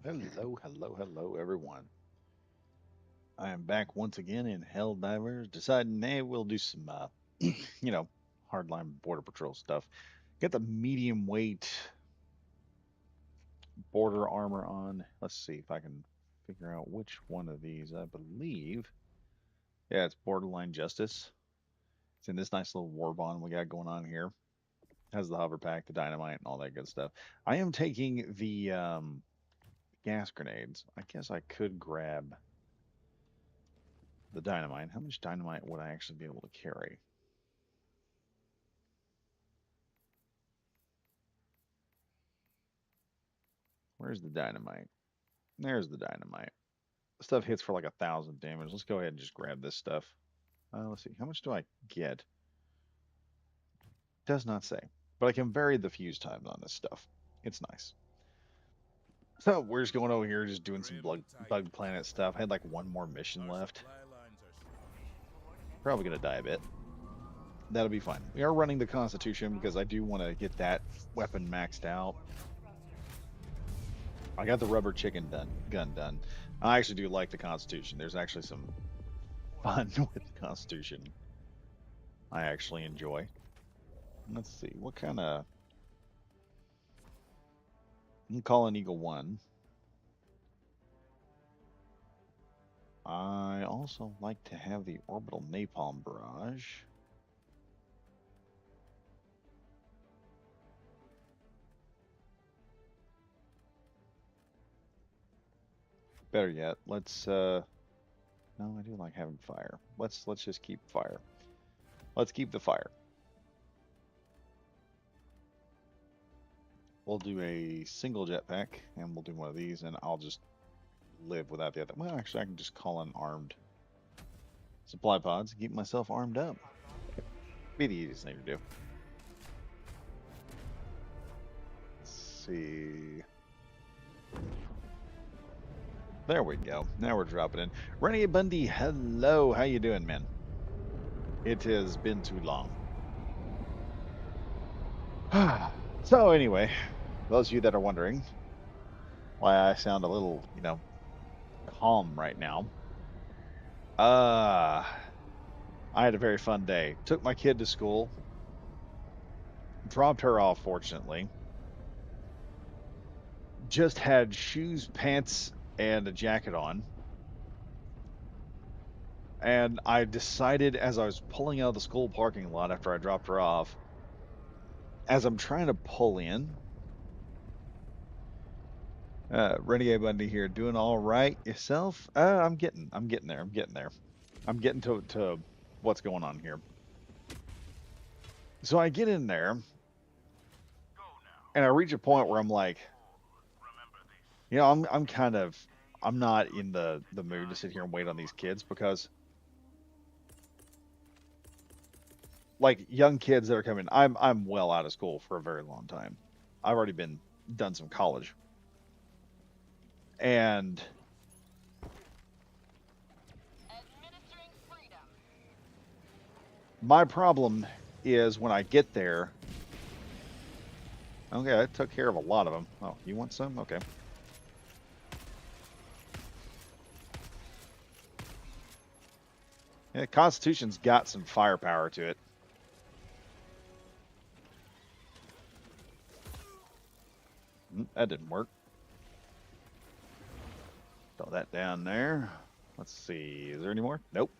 Hello, hello, hello, everyone. I am back once again in Helldivers, deciding, hey, we'll do some, you know, hardline border patrol stuff. Got the medium weight border armor on. Let's see if I can figure out which one of these. I believe, yeah, it's Borderline Justice. It's in this nice little war bond we got going on here. Has the hover pack, the dynamite, and all that good stuff. I am taking the gas grenades. I guess I could grab the dynamite. How much dynamite would I actually be able to carry? Where's the dynamite? There's the dynamite. Stuff hits for like 1,000 damage. Let's go ahead and just grab this stuff. Let's see. How much do I get? Does not say. But I can vary the fuse times on this stuff. It's nice. So we're just going over here, just doing some bug planet stuff. I had like one more mission left. Probably gonna die a bit. That'll be fine. We are running the Constitution because I do want to get that weapon maxed out. I got the rubber chicken gun done. I actually do like the Constitution. There's actually some fun with the Constitution. I actually enjoy. Let's see, what kind of... I'm calling Eagle 1. I also like to have the orbital napalm barrage. Better yet, let's no, I do like having fire. Let's just keep fire. Let's keep the fire. We'll do a single jetpack and we'll do one of these and I'll just live without the other. Well, actually I can just call in armed supply pods and keep myself armed up. Be the easiest thing to do. Let's see. There we go. Now we're dropping in. Rennie Bundy, hello. How you doing, man? It has been too long. So anyway, those of you that are wondering why I sound a little, calm right now. I had a very fun day. Took my kid to school. Dropped her off, fortunately. Just had shoes, pants, and a jacket on. And I decided as I was pulling out of the school parking lot after I dropped her off, as I'm trying to pull in, Renegade Bundy here, doing all right yourself? I'm getting there. I'm getting to what's going on here. So I get in there, and I reach a point where I'm like, I'm not in the mood to sit here and wait on these kids because, like, young kids that are coming, I'm well out of school for a very long time. I've already done some college, and my problem is when I get there. Okay, I took care of a lot of them. Oh, you want some? Okay. Yeah, Constitution's got some firepower to it. That didn't work. Throw that down there. Let's see. Is there any more? Nope.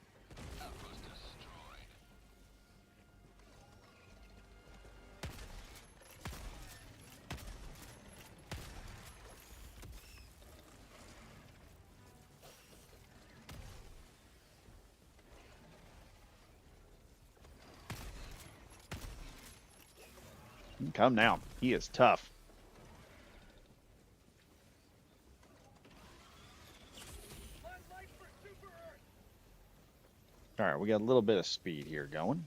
Come now. He is tough. All right, we got a little bit of speed here going.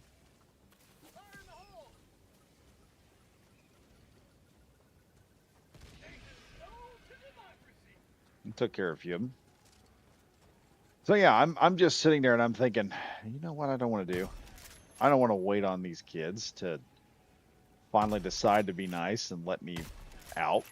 Took care of a few of them. So yeah, I'm just sitting there and I'm thinking, you know what I don't want to do? I don't want to wait on these kids to finally decide to be nice and let me out.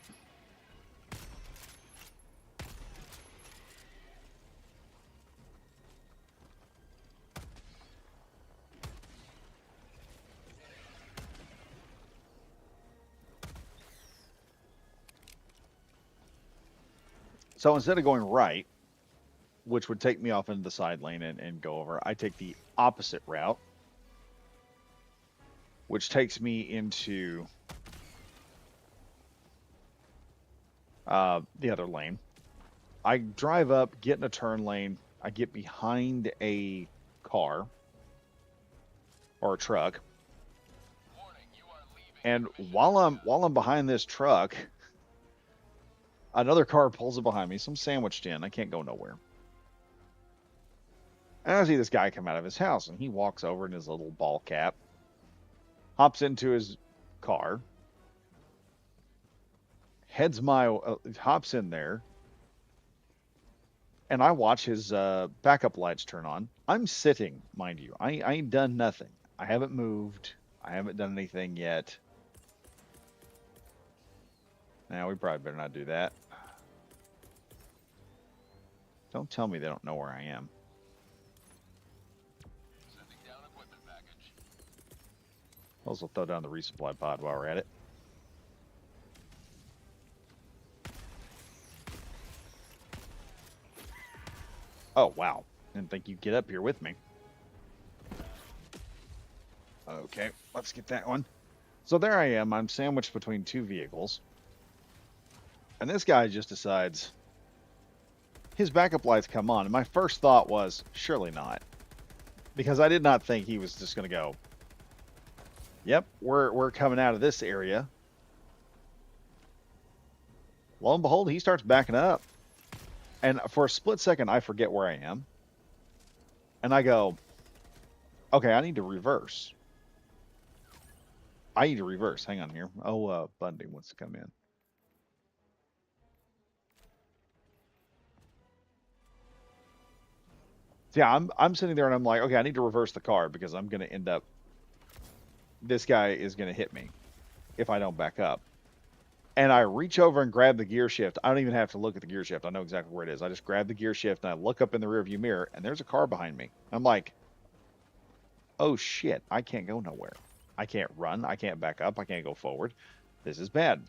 So instead of going right, which would take me off into the side lane and go over, I take the opposite route, which takes me into the other lane. I drive up, get in a turn lane. I get behind a car or a truck, and while I'm behind this truck, another car pulls up behind me. So I'm sandwiched in. I can't go nowhere. And I see this guy come out of his house, and he walks over in his little ball cap, hops into his car, hops in there, and I watch his backup lights turn on. I'm sitting, mind you. I ain't done nothing. I haven't moved. I haven't done anything yet. Now, we probably better not do that. Don't tell me they don't know where I am. Sending down equipment package. Also throw down the resupply pod while we're at it. Oh, wow. Didn't think you'd get up here with me. Okay, let's get that one. So there I am. I'm sandwiched between two vehicles. And this guy just decides his backup lights come on. And my first thought was, surely not. Because I did not think he was just going to go, yep, we're coming out of this area. Lo and behold, he starts backing up. And for a split second, I forget where I am. And I go, okay, I need to reverse. Hang on here. Oh, Bundy wants to come in. So yeah, I'm sitting there and I'm like, okay, I need to reverse the car because I'm going to end up, this guy is going to hit me if I don't back up. And I reach over and grab the gear shift. I don't even have to look at the gear shift. I know exactly where it is. I just grab the gear shift and I look up in the rearview mirror and there's a car behind me. I'm like, oh shit, I can't go nowhere. I can't run. I can't back up. I can't go forward. This is bad.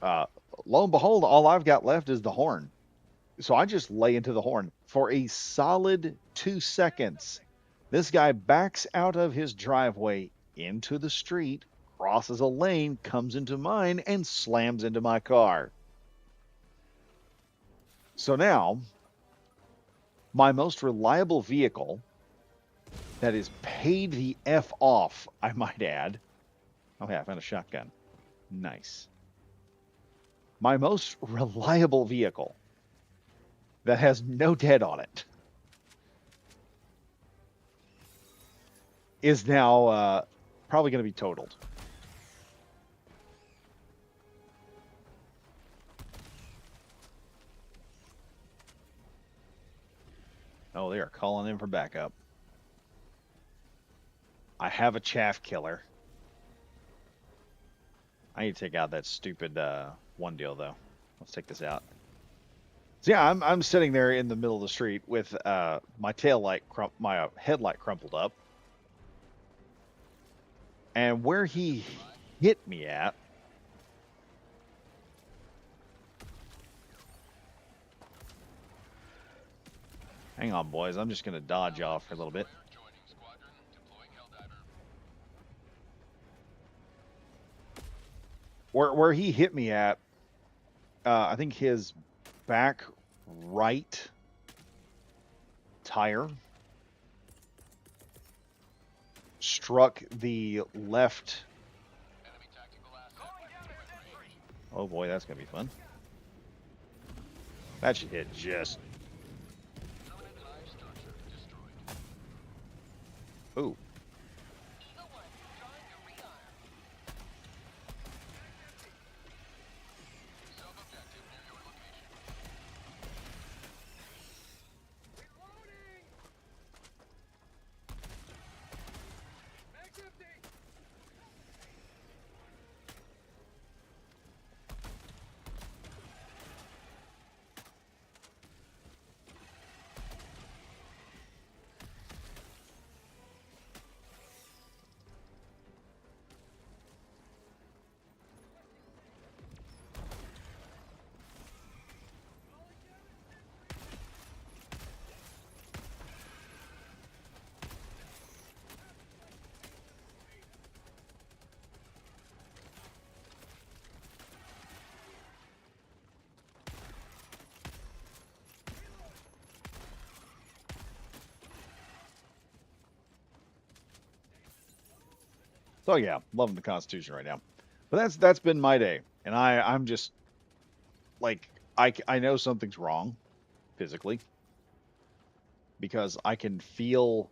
Lo and behold, all I've got left is the horn. So I just lay into the horn for a solid 2 seconds. This guy backs out of his driveway into the street, crosses a lane, comes into mine, and slams into my car. So now, my most reliable vehicle that is paid the F off, I might add. Oh, yeah, I found a shotgun. Nice. My most reliable vehicle that has no dead on it is now probably going to be totaled. Oh, they are calling in for backup. I have a chaff killer. I need to take out that stupid one deal, though. Let's take this out. So yeah, I'm sitting there in the middle of the street with my my headlight crumpled up, and where he hit me at, hang on, boys, I'm just gonna dodge off for a little bit. Where he hit me at, I think his back right tire struck the left. Oh boy, that's gonna be fun. That should hit just. Ooh. So yeah, loving the Constitution right now. But that's been my day, and I'm just like I know something's wrong physically because I can feel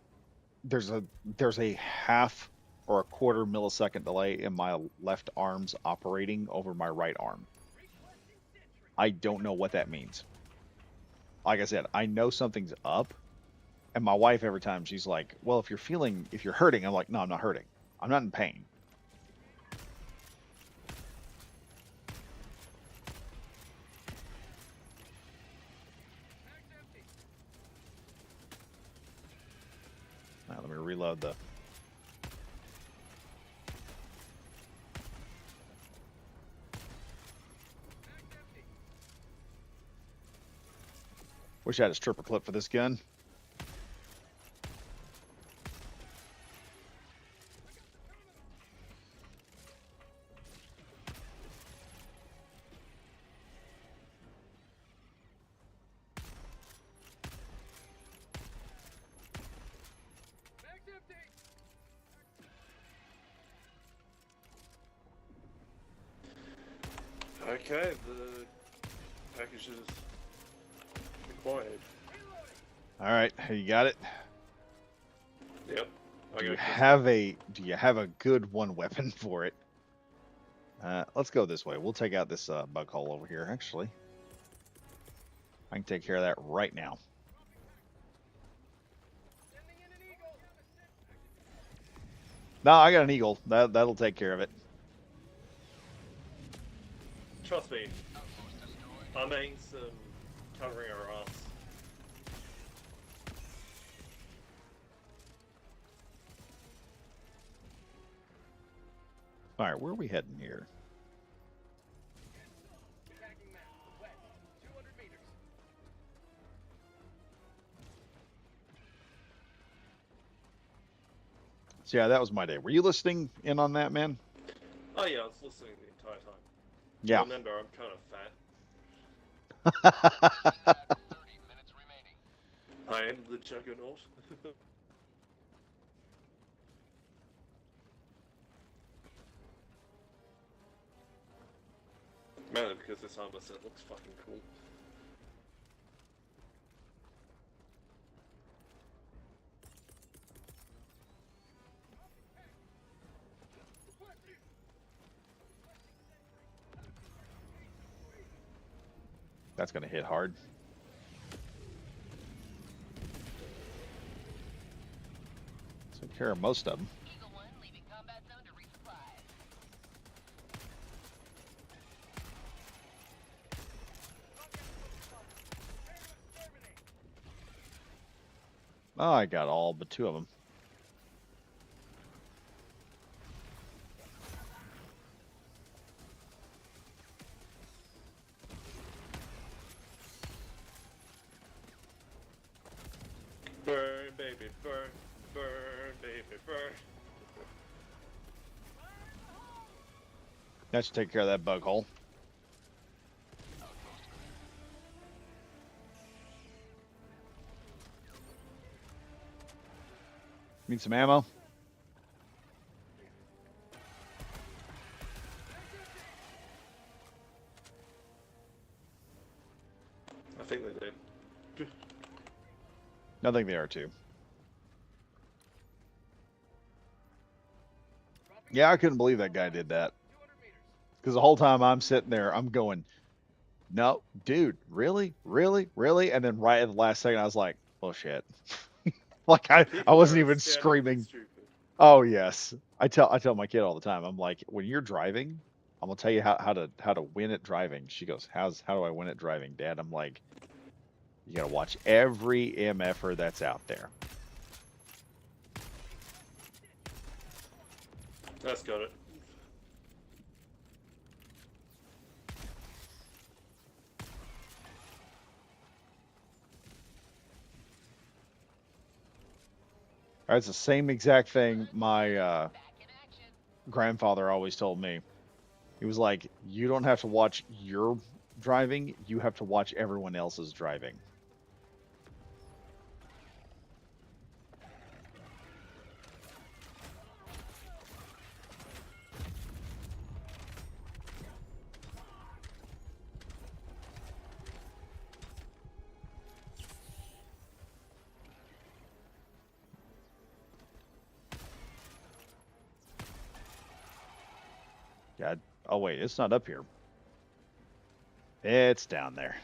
there's a there's a half or a quarter millisecond delay in my left arm's operating over my right arm. I don't know what that means. Like I said, I know something's up, and my wife every time she's like, "Well, if you're hurting," I'm like, "No, I'm not hurting. I'm not in pain." Now, let me reload the. Wish I had a stripper clip for this gun. Okay, the package is acquired. All right, you got it. Yep. Do you have a good one weapon for it? Let's go this way. We'll take out this bug hole over here. Actually, I can take care of that right now. No, I got an eagle. That'll take care of it. Trust me, our mates covering our ass. All right, where are we heading here? So yeah, that was my day. Were you listening in on that, man? Oh yeah, I was listening the entire time. Yeah. Remember, I'm kind of fat. 30 minutes remaining. I am the juggernaut. Mainly because this armor set looks fucking cool. That's gonna hit hard. Took care of most of them. Eagle 1 leaving combat zone to resupply. Oh, I got all but two of them. Burn, baby, burn, burn, baby, burn. That should take care of that bug hole. Need some ammo? I think they do. I think they are too. Yeah, I couldn't believe that guy did that. Because the whole time I'm sitting there, I'm going, no, dude, really? Really? Really? And then right at the last second, I was like, well, shit. Like I People wasn't are even scared of screaming. being stupid. Oh yes. I tell my kid all the time, I'm like, when you're driving, I'm gonna tell you how to win at driving. She goes, how do I win at driving, Dad? I'm like, you gotta watch every MFer that's out there. That's got it. That's the same exact thing my Back in action. grandfather always told me. He was like, you don't have to watch your driving, you have to watch everyone else's driving. God. Oh wait, it's not up here. It's down there.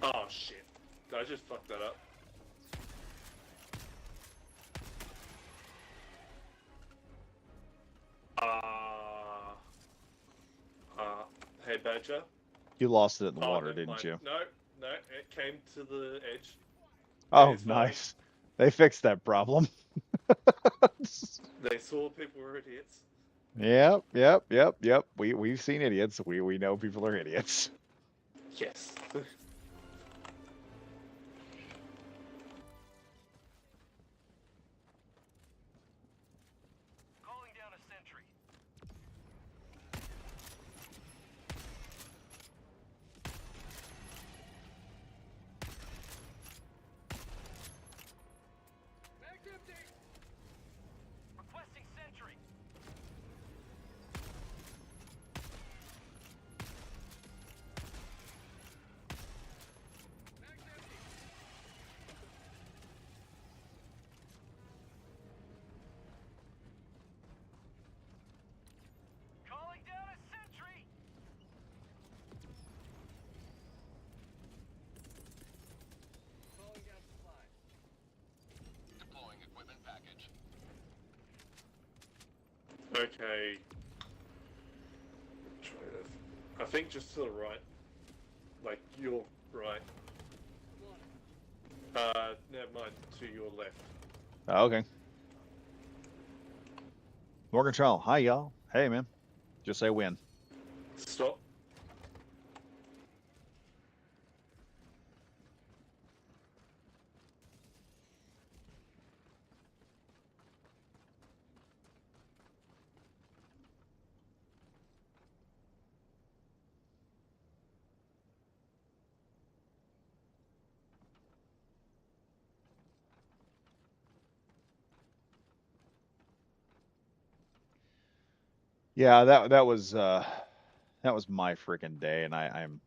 Oh shit. Did I just fuck that up? Hey Badger. You lost it in the Oh, water, never didn't mind. you? No, it came to the edge. Oh, it's fine. nice. They fixed that problem. They saw people were idiots. Yep. We've seen idiots. We know people are idiots. Yes. Calling down a sentry. Mag's empty. Requesting sentry. Mag's empty. Calling down a sentry. Calling down supplies. Deploying equipment package. Okay. Try this. I think just to the right. Like your right. Never mind. To your left. Oh, okay. Morgan Trial. Hi, y'all. Hey, man. Just say when. Stop. Yeah, that was my freaking day, and I'm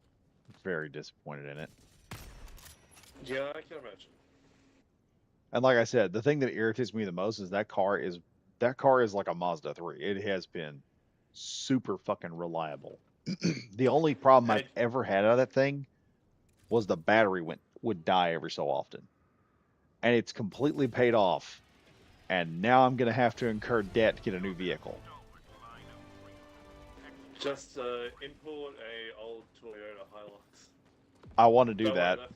very disappointed in it. Yeah, I can imagine. And like I said, the thing that irritates me the most is that car is like a Mazda 3. It has been super fucking reliable. The only problem I've Hey. ever had out of that thing was the battery would die every so often. And it's completely paid off. And now I'm going to have to incur debt to get a new vehicle. Just import a old Toyota Hilux. I want to do Don't worry, that.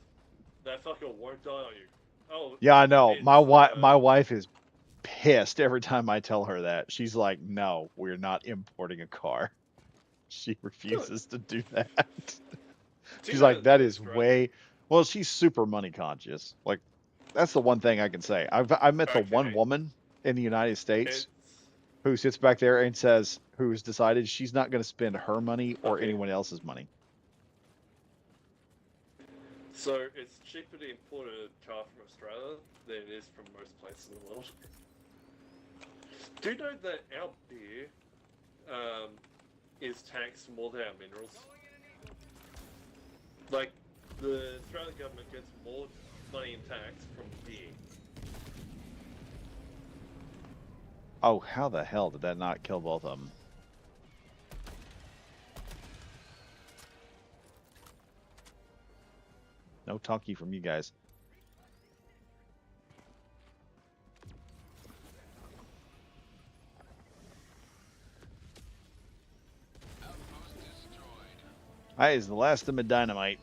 that fucker won't die on you. Oh. Yeah, I know. it's, My wife is pissed every time I tell her that. She's like, "No, we're not importing a car." She refuses to do that. do you She's know like, "That the is Australian- way." Well, she's super money conscious. Like, that's the one thing I can say. I met the one Okay. woman in the United States It's, who sits back there and says, who's decided she's not going to spend her money or Okay. anyone else's money. so it's cheaper to import a car from Australia than it is from most places in the world. Do you know that our beer is taxed more than our minerals? Like, the Australian government gets more money in tax from beer. Oh, how the hell did that not kill both of them? No talkie from you guys. Outpost destroyed. That is the last of my dynamite.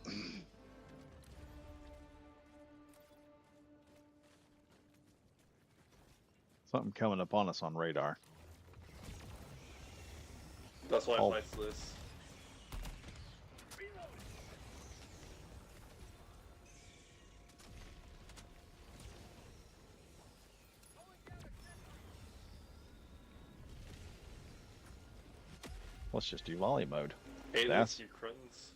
Something coming up on us on radar. That's why Oh. I placed this. Let's just do volley mode. Hey, That's- that's Ukrainians.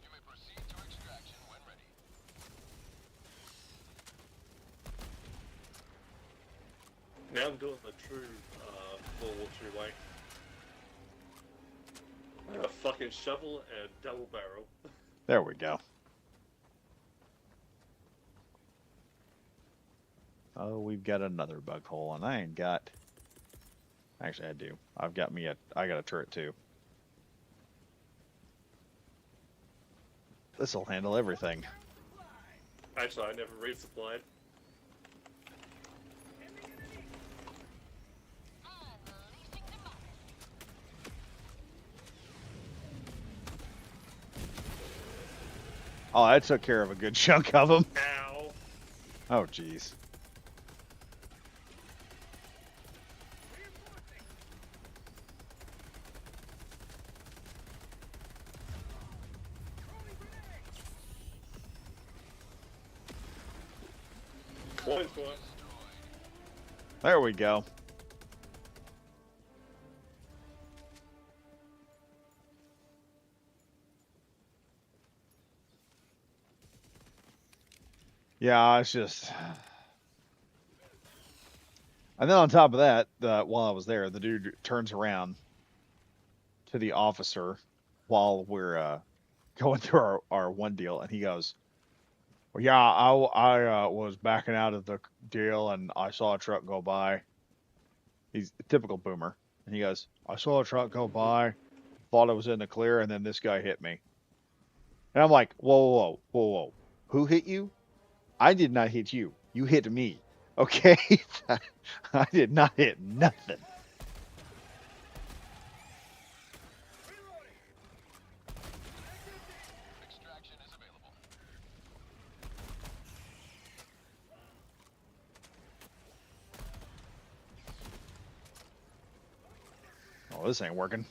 You may proceed to extraction when ready. Now I'm doing the true World War II way. I have a fucking shovel and a double barrel. There we go. Oh, we've got another bug hole, and I ain't got. Actually, I do. I got a turret too. This'll handle everything. Actually, I never resupplied. Oh, I took care of a good chunk of them. Ow! Oh, jeez. Close one. There we go. Yeah, it's just. And then on top of that, while I was there, the dude turns around to the officer while we're going through our one deal, and he goes, "Well, yeah, I was backing out of the deal, and I saw a truck go by." He's a typical boomer, and he goes, "I saw a truck go by, thought I was in the clear, and then this guy hit me." And I'm like, "Whoa! Who hit you? I did not hit you. You hit me. Okay? I did not hit nothing." Extraction is available. Oh, this ain't working.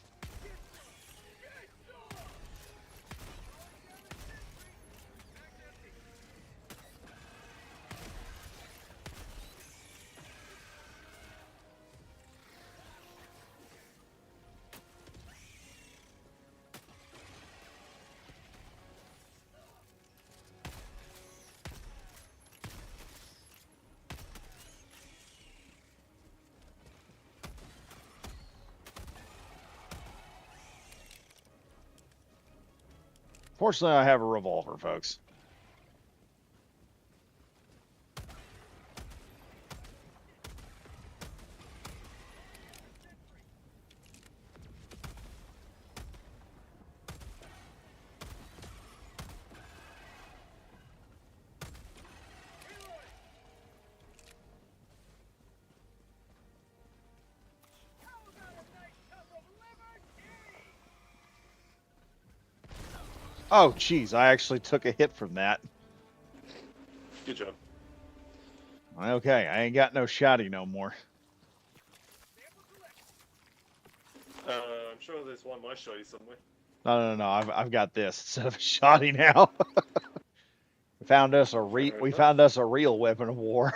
Fortunately, I have a revolver, folks. Oh, jeez, I actually took a hit from that. Good job. Okay, I ain't got no shotty no more. I'm sure there's one might show you somewhere. No. I've got this instead of a shotty now. We found us a real weapon of war.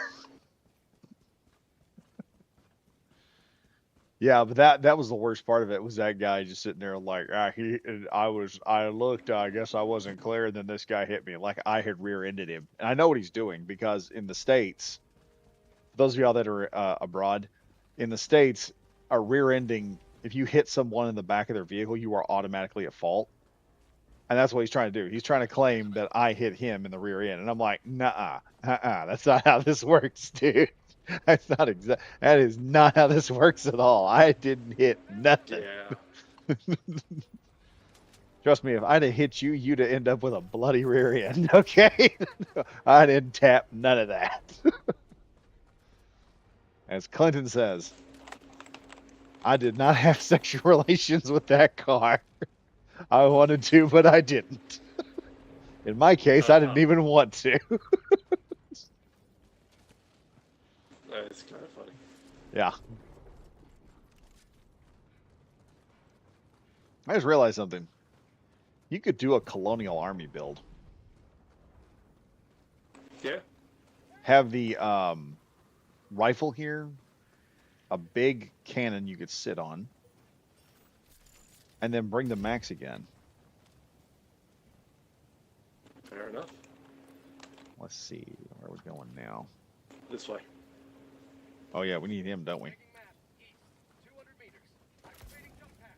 Yeah, but that was the worst part of it, was that guy just sitting there like, I looked, I guess I wasn't clear, and then this guy hit me like I had rear-ended him. And I know what he's doing, because in the States, those of y'all that are abroad, in the States, a rear-ending, if you hit someone in the back of their vehicle, you are automatically at fault. And that's what he's trying to do. He's trying to claim that I hit him in the rear end. And I'm like, nah, that's not how this works, dude. That is not how this works at all. I didn't hit nothing. Yeah. Trust me, if I'd have hit you, you'd have ended up with a bloody rear end, okay? I didn't tap none of that. As Clinton says, I did not have sexual relations with that car. I wanted to, but I didn't. In my case, I didn't even want to. It's kind of funny. Yeah. I just realized something. You could do a colonial army build. Yeah. Have the rifle here, a big cannon you could sit on, and then bring the max again. Fair enough. Let's see where we're going now. This way. Oh yeah, we need him, don't we? Taking map. East. 200 meters. Activating jump pad.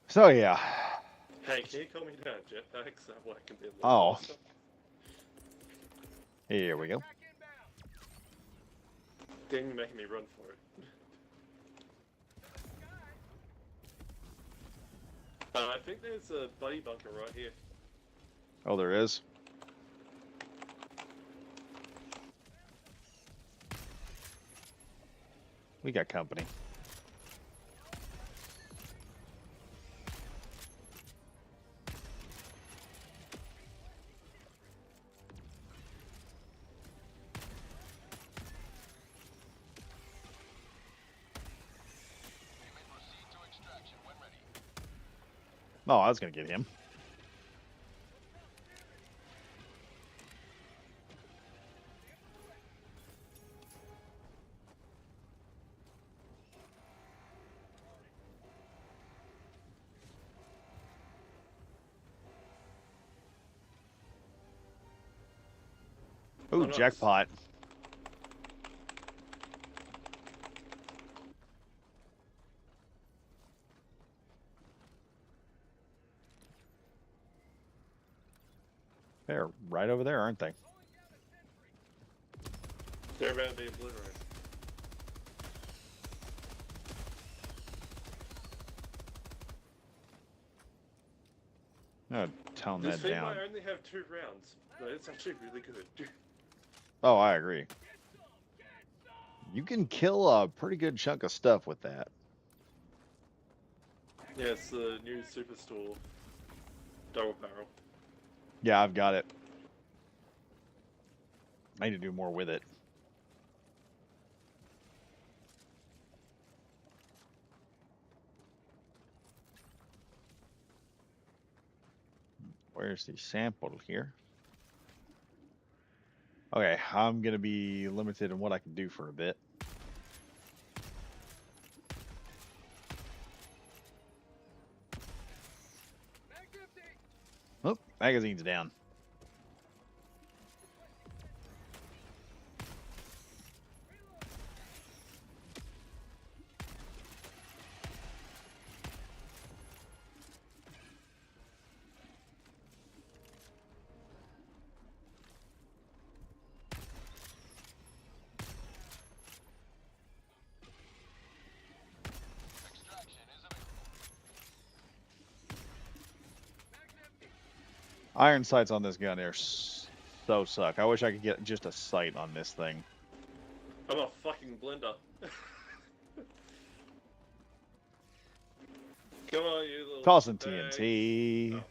So yeah. Hey, can you call me down jetpack so I can be a little Oh. faster? Here we go. Back inbound. Then you're making me run for it. I think there's a buddy bunker right here. Oh, there is. We got company. You may proceed to extraction when ready. Oh, I was gonna get him. Ooh, nice. jackpot. They're right over there, aren't they? They're about to be obliterated. No, tone This that thing down. might only have 2 rounds, but it's actually really good. Oh, I agree. You can kill a pretty good chunk of stuff with that. Yeah, it's the new Superstore double barrel. Yeah, I've got it. I need to do more with it. Where's the sample here? Okay, I'm going to be limited in what I can do for a bit. Oh, magazine's down. Extraction is available. Iron sights on this gun here so suck. I wish I could get just a sight on this thing. I'm a fucking blender. Come on, you little. Tossing bag. TNT. Oh.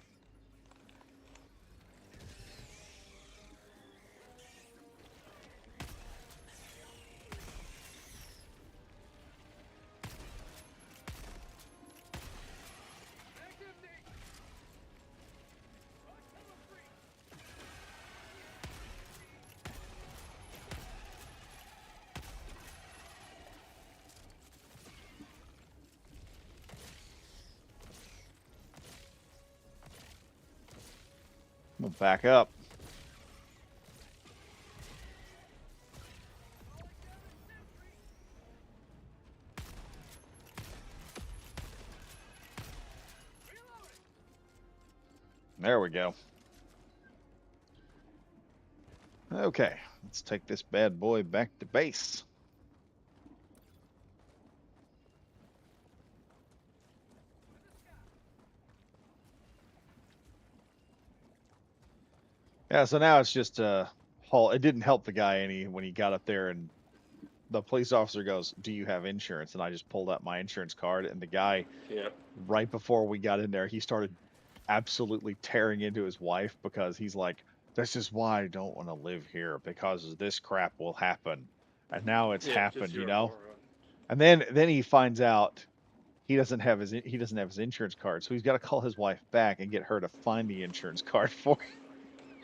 We'll back up. There we go. Okay, let's take this bad boy back to base. Yeah, so now it's just haul. It didn't help the guy any when he got up there and the police officer goes, "Do you have insurance?" And I just pulled out my insurance card, and the guy, Yeah. right before we got in there, he started absolutely tearing into his wife because he's like, "This is why I don't want to live here because this crap will happen," and now it's Yeah, happened, just you you're a know. moron. And then he finds out he doesn't have his insurance card, so he's got to call his wife back and get her to find the insurance card for him.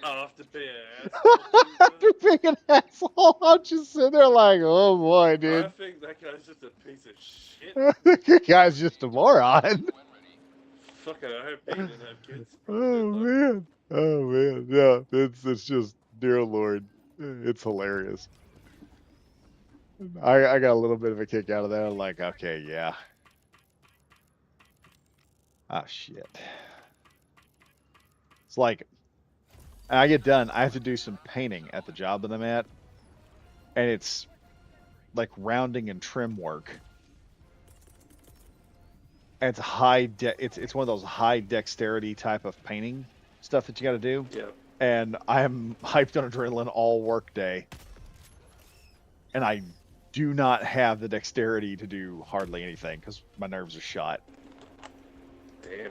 After being an asshole. After being an asshole, I'm just sitting there like, oh boy, I dude, think that guy's just a piece of shit. the guy's just a moron. When ready. Fucking, I hope he didn't have kids. Oh man. Oh man. Yeah, it's just, dear Lord, it's hilarious. I got a little bit of a kick out of that. I'm like, okay, yeah. Ah, shit. It's like, I get done, I have to do some painting at the job that I'm at, and it's like rounding and trim work. And it's one of those high dexterity type of painting stuff that you got to do. Yeah. And I'm hyped on adrenaline all work day, and I do not have the dexterity to do hardly anything because my nerves are shot. Damn.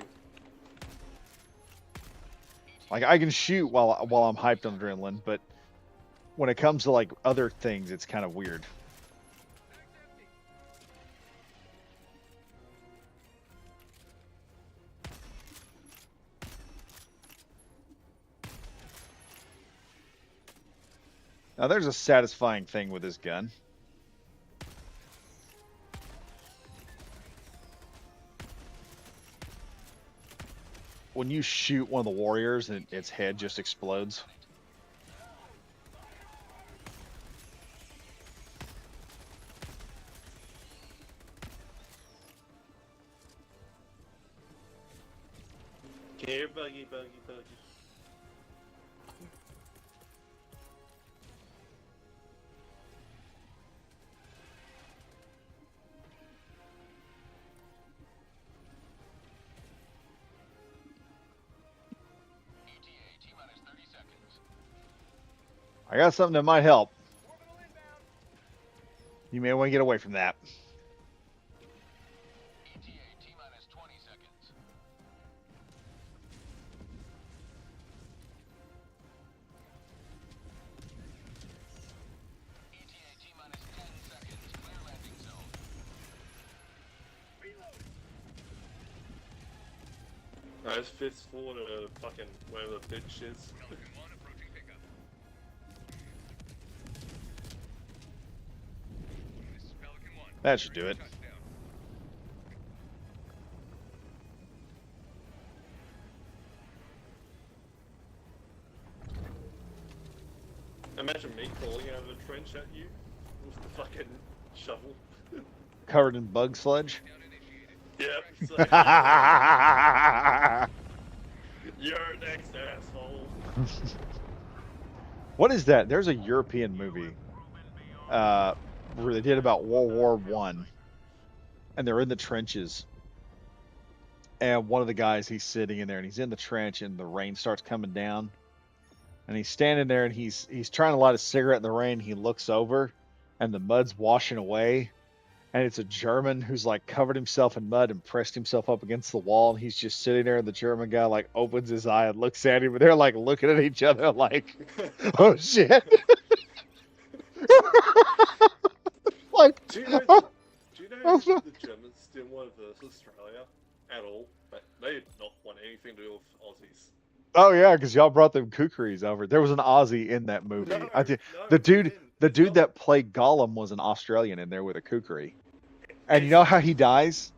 Like, I can shoot while I'm hyped on adrenaline, but when it comes to like other things, it's kind of weird. Now, there's a satisfying thing with this gun. When you shoot one of the warriors and its head just explodes. Here, buggy. ETA T-minus 30 seconds. I got something that might help. You may want to get away from that. ETA T-minus 20 seconds. ETA T-minus 10 seconds. Clear landing zone. Nice fistful to fucking wherever the bitch is. Pelican 1 approaching pickup. This is Pelican 1. That should do it. Touchdown. Imagine me crawling out of a trench at you with the fucking shovel. Covered in bug sludge. Down initiated. Yep. So, you're next, asshole. What is that? There's a European movie where they did about World War One, and they're in the trenches. And one of the guys, he's sitting in there, and he's in the trench, and the rain starts coming down. And he's standing there, and he's trying to light a cigarette in the rain. He looks over, and the mud's washing away. And it's a German who's like covered himself in mud and pressed himself up against the wall. And he's just sitting there, and the German guy like opens his eye and looks at him, and they're like looking at each other like, "Oh shit!" Like, Do you know the Germans didn't want to verse Australia at all? But they did not want anything to do with Aussies. oh yeah, because y'all brought them kookaries over. There was an Aussie in that movie. No, I think no, the dude, they didn't. the It's dude not- that played Gollum was an Australian in there with a kookarie. And you know how he dies?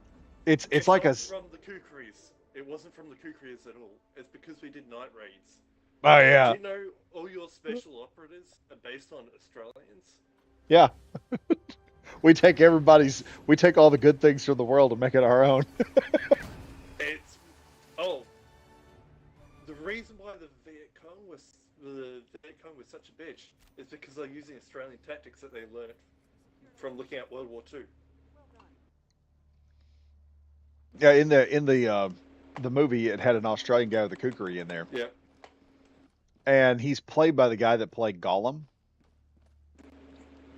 It's like a. not from the Kookaries. It wasn't from the Kookaries at all. It's because we did night raids. Oh yeah, Do you know all your special operatives are based on Australians? yeah. We take all the good things from the world and make it our own. It's the reason why the Viet Cong was such a bitch is because they're using Australian tactics that they learned from looking at World War II. Yeah, in the movie, it had an Australian guy with a kookarie in there, Yeah. and he's played by the guy that played Gollum.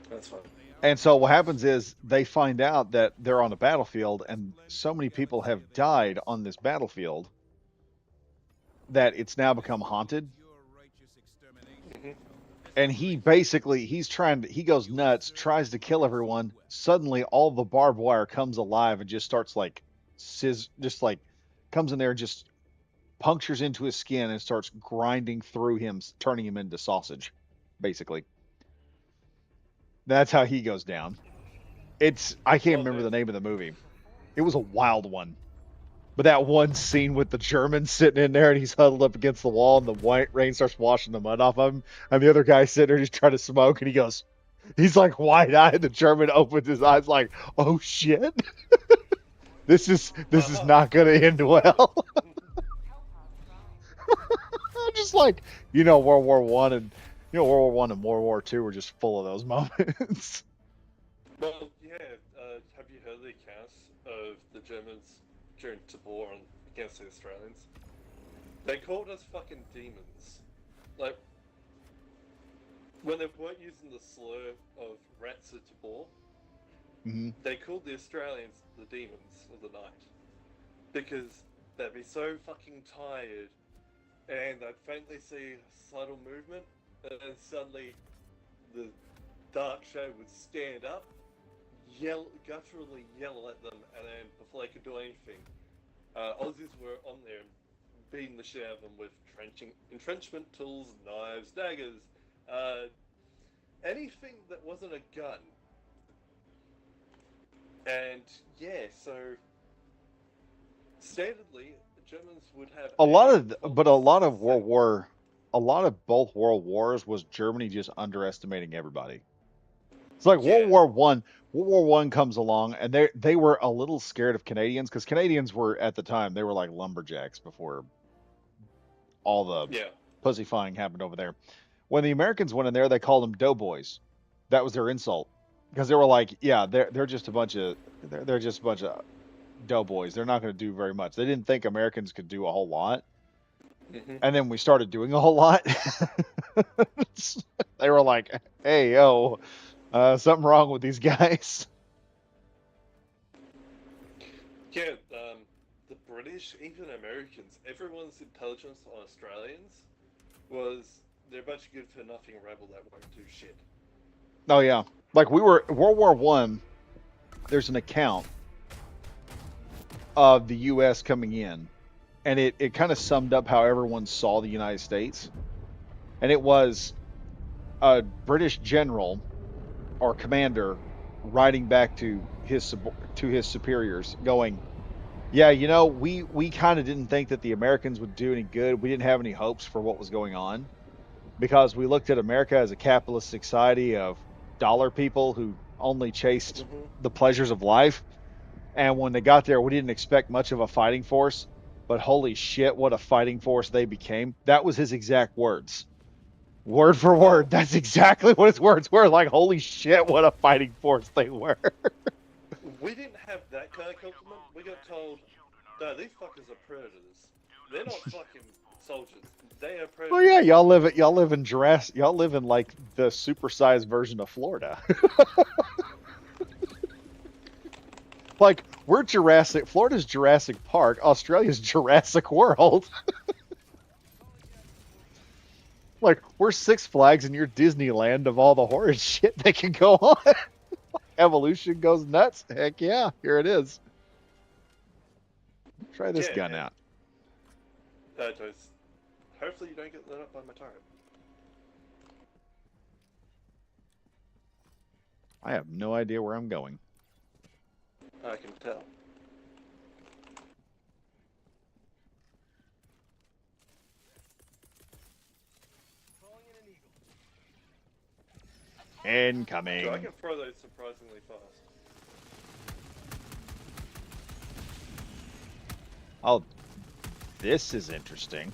That's fine. And so what happens is they find out that they're on a battlefield, and so many people have died on this battlefield that it's now become haunted. And he goes nuts, tries to kill everyone. Suddenly, all the barbed wire comes alive and just starts like comes in there and just punctures into his skin and starts grinding through him, turning him into sausage, basically. That's how he goes down. I can't remember the name of the movie. It was a wild one. But that one scene with the German sitting in there and he's huddled up against the wall and the white rain starts washing the mud off of him, and the other guy's sitting there, he's trying to smoke, and he's like wide-eyed. The German opens his eyes like, "Oh shit, this is not gonna end well." I'm just like, World War One and World War One and World War Two were just full of those moments. Well, yeah. Have you heard the accounts of the Germans during the war against the Australians? They called us fucking demons. Like, when they weren't using the slur of rats at war, Mm-hmm. they called the Australians the demons of the night. Because they'd be so fucking tired, and they'd faintly see a subtle movement, and then suddenly the dark shadow would stand up, gutturally yell at them, and then before they could do anything, Aussies were on there beating the shit out of them with entrenchment tools, knives, daggers, anything that wasn't a gun. And yeah, so standardly, the Germans would have A lot of both world wars was Germany just underestimating everybody. It's like Yeah. World War One. World War One comes along, and they were a little scared of Canadians because Canadians were at the time they were like lumberjacks before all the Yeah. pussyfying happened over there. When the Americans went in there, they called them doughboys. That was their insult because they were like, yeah, they're just a bunch of doughboys. They're not going to do very much. They didn't think Americans could do a whole lot, and then we started doing a whole lot. They were like, hey, yo. Something wrong with these guys. Yeah, the British, even Americans, everyone's intelligence on Australians was they're a bunch of good for nothing rebel that won't do shit. Oh yeah, like we were World War One. There's an account of the U.S. coming in, and it kind of summed up how everyone saw the United States, and it was a British general or commander writing back to his superiors, going, "Yeah, we kind of didn't think that the Americans would do any good. We didn't have any hopes for what was going on because we looked at America as a capitalist society of dollar people who only chased the pleasures of life. And when they got there, we didn't expect much of a fighting force. But holy shit, what a fighting force they became." That was his exact words. Word for word, that's exactly what his words were. Like, holy shit, what a fighting force they were. We didn't have that kind of compliment. We got told, no, these fuckers are predators. They're not fucking soldiers. They are predators. Well, yeah, y'all live in Jurassic. Y'all live in like the supersized version of Florida. Like, we're Jurassic. Florida's Jurassic Park. Australia's Jurassic World. Like, we're Six Flags and you're Disneyland of all the horror shit that can go on. Evolution goes nuts. Heck yeah, here it is. Try this gun out. Hopefully you don't get lit up by my turret. I have no idea where I'm going. I can tell. Calling in an eagle. Incoming. So I can throw those surprisingly fast. Oh, this is interesting.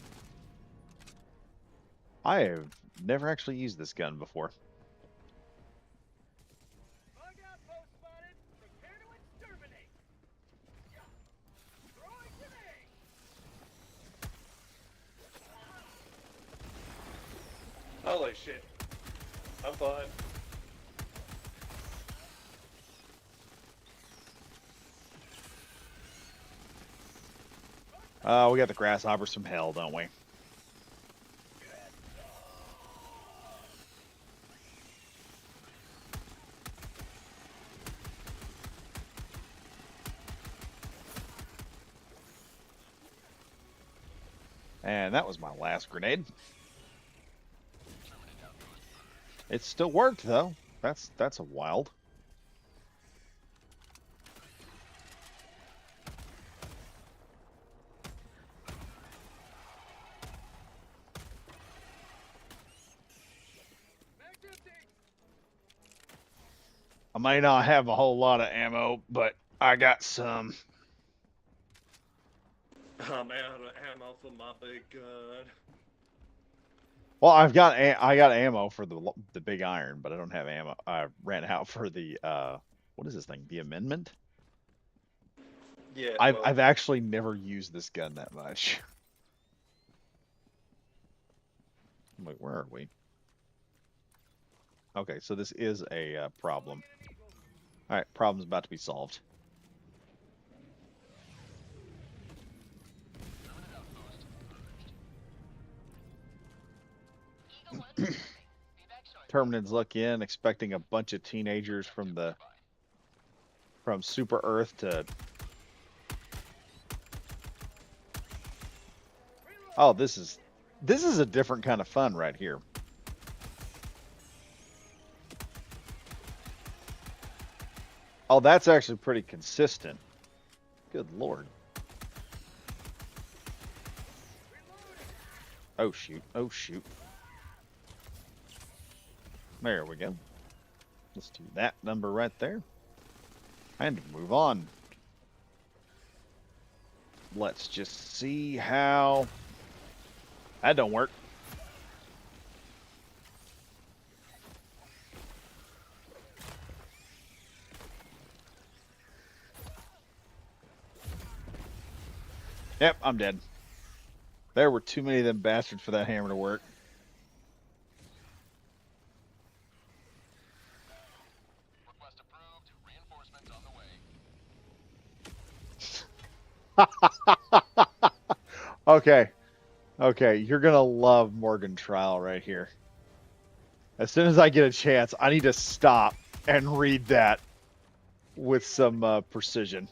I have never actually used this gun before. Bug outpost spotted. Prepare to exterminate. Throwing grenade. Holy shit. I'm fine. We got the grasshoppers from hell, don't we? And that was my last grenade. It still worked though. That's a wild. may not have a whole lot of ammo, but I got some. I'm out of ammo for my big gun. Well, I got ammo for the big iron, but I don't have ammo. I ran out for the what is this thing? The amendment? Yeah, I've actually never used this gun that much. I'm like, where are we? Okay, so this is a problem. All right, problem's about to be solved. Terminids look in, expecting a bunch of teenagers from Super Earth to. Oh, this is a different kind of fun right here. Oh, that's actually pretty consistent. Good Lord. Oh shoot! Oh shoot! There we go. Let's do that number right there. And move on. Let's just see how... That don't work. Yep, I'm dead. There were too many of them bastards for that hammer to work. Request approved. Reinforcements on the way. Okay. Okay, you're gonna love Morgan Trial right here. As soon as I get a chance, I need to stop and read that with some precision.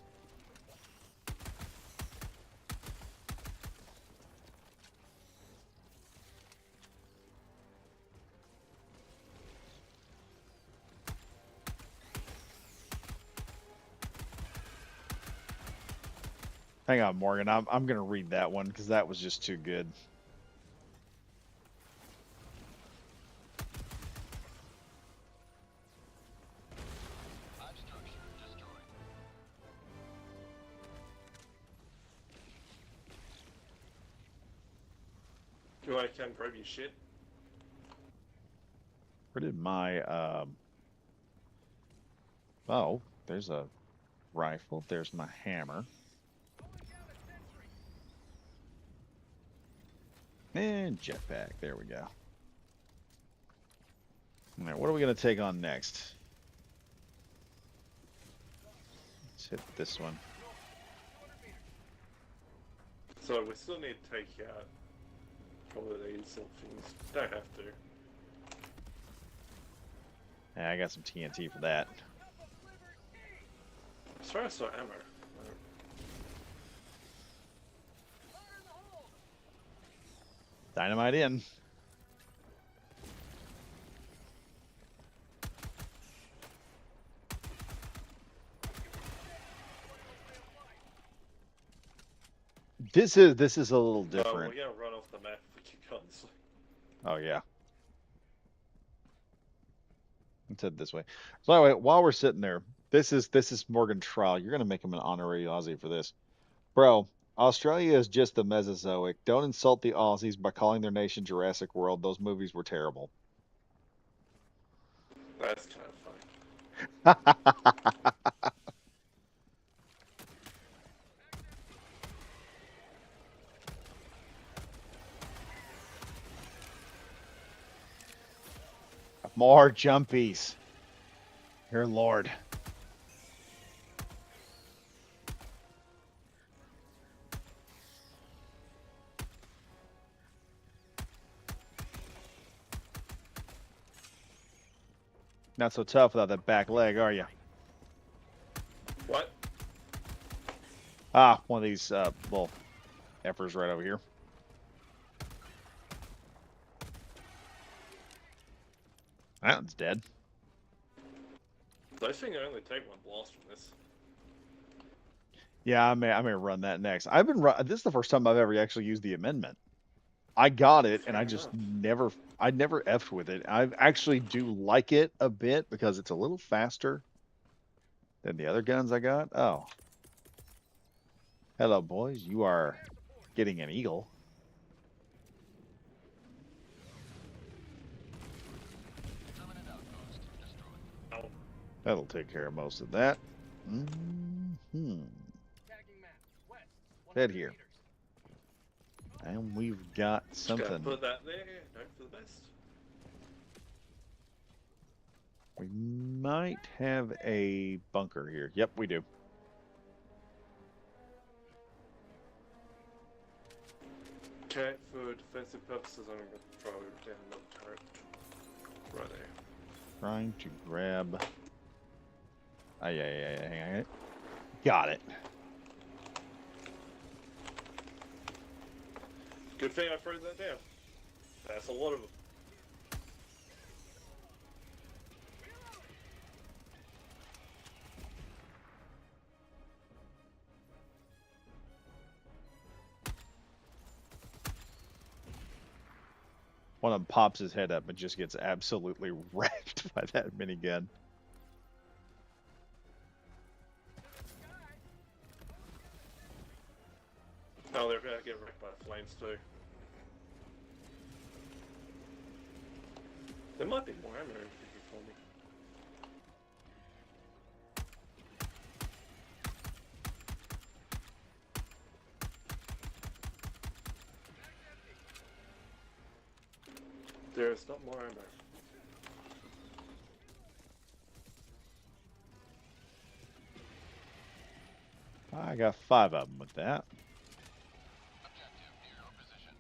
Hang on, Morgan. I'm gonna read that one because that was just too good. Hive structure destroyed. Do I come grab your shit? Where did my Oh, there's a rifle. There's my hammer. And jetpack. There we go. All right, what are we going to take on next? Let's hit this one. So we still need to take out probably these and things. Don't have to. Yeah, I got some TNT for that. As far as the ammo. Dynamite in. This is a little different. We're gonna run off the map if we keep going this way. Oh yeah. Let's head this way. So anyway, while we're sitting there, this is Morgan Trial. You're gonna make him an honorary Aussie for this, bro. Australia is just the Mesozoic. Don't insult the Aussies by calling their nation Jurassic World. Those movies were terrible. That's kind of funny. More jumpies. Your lord. Not so tough without that back leg, are you? What? Ah, one of these little effers right over here. That one's dead. I think I only take one blast from this. Yeah, I may run that next. This is the first time I've ever actually used the amendment. I got it, and I just I never effed with it. I actually do like it a bit because it's a little faster. Then the other guns I got? Oh. Hello, boys. You are getting an eagle. Permanent outpost destroyed. Oh, That'll take care of most of that. Hmm. Tagging map. West. Head 100 here. meters. And we've got just gotta something. put that there. Hope for the best. We might have a bunker here. Yep, we do. Okay, for defensive purposes, I'm gonna throw down another turret. Right there. Trying to grab. Ah, yeah. Hang on. Got it. Good thing I threw that down. That's a lot of them. One of them pops his head up and just gets absolutely wrecked by that minigun. Oh, they're about to get wrecked by flames too. There might be more ammo in here for me. There's not more ammo. I got 5 of them with that. Objective near your position.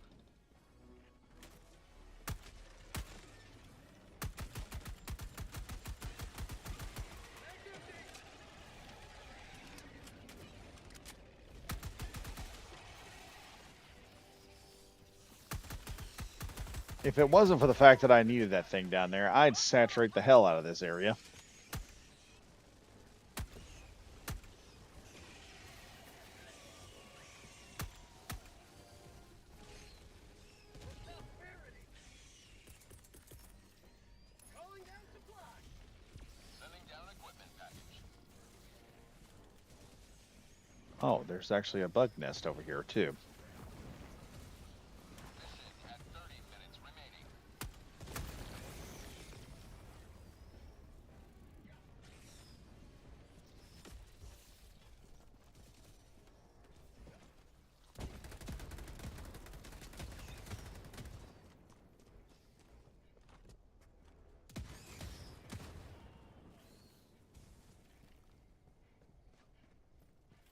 If it wasn't for the fact that I needed that thing down there, I'd saturate the hell out of this area. Calling down supplies. Sending down equipment package. Oh, there's actually a bug nest over here, too. Mission at 30 minutes remaining.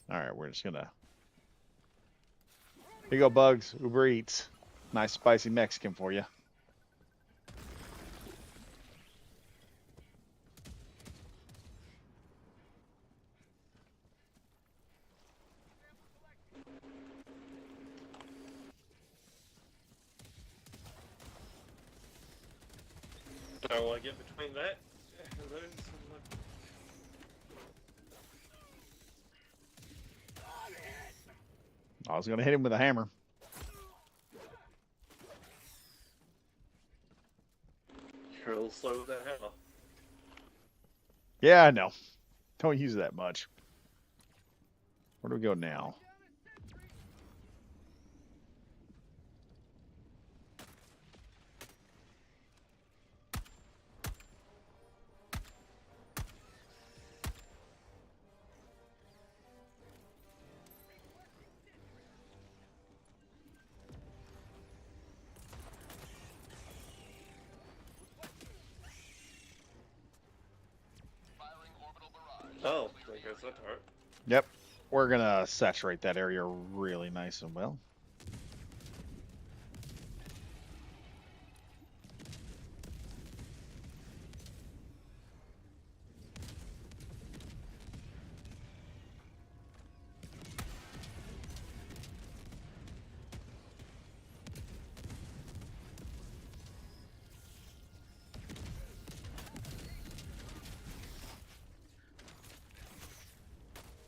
Alright, we're just gonna... Here you go, Bugs. Uber Eats. Nice spicy Mexican for you. Don't want to get between that and those. I was gonna hit him with a hammer. You're a little slow with that hammer. Yeah, I know. Don't use that much. Where do we go now? Firing orbital barrage. Oh, there goes that turret. Yep. We're gonna saturate that area really nice and well.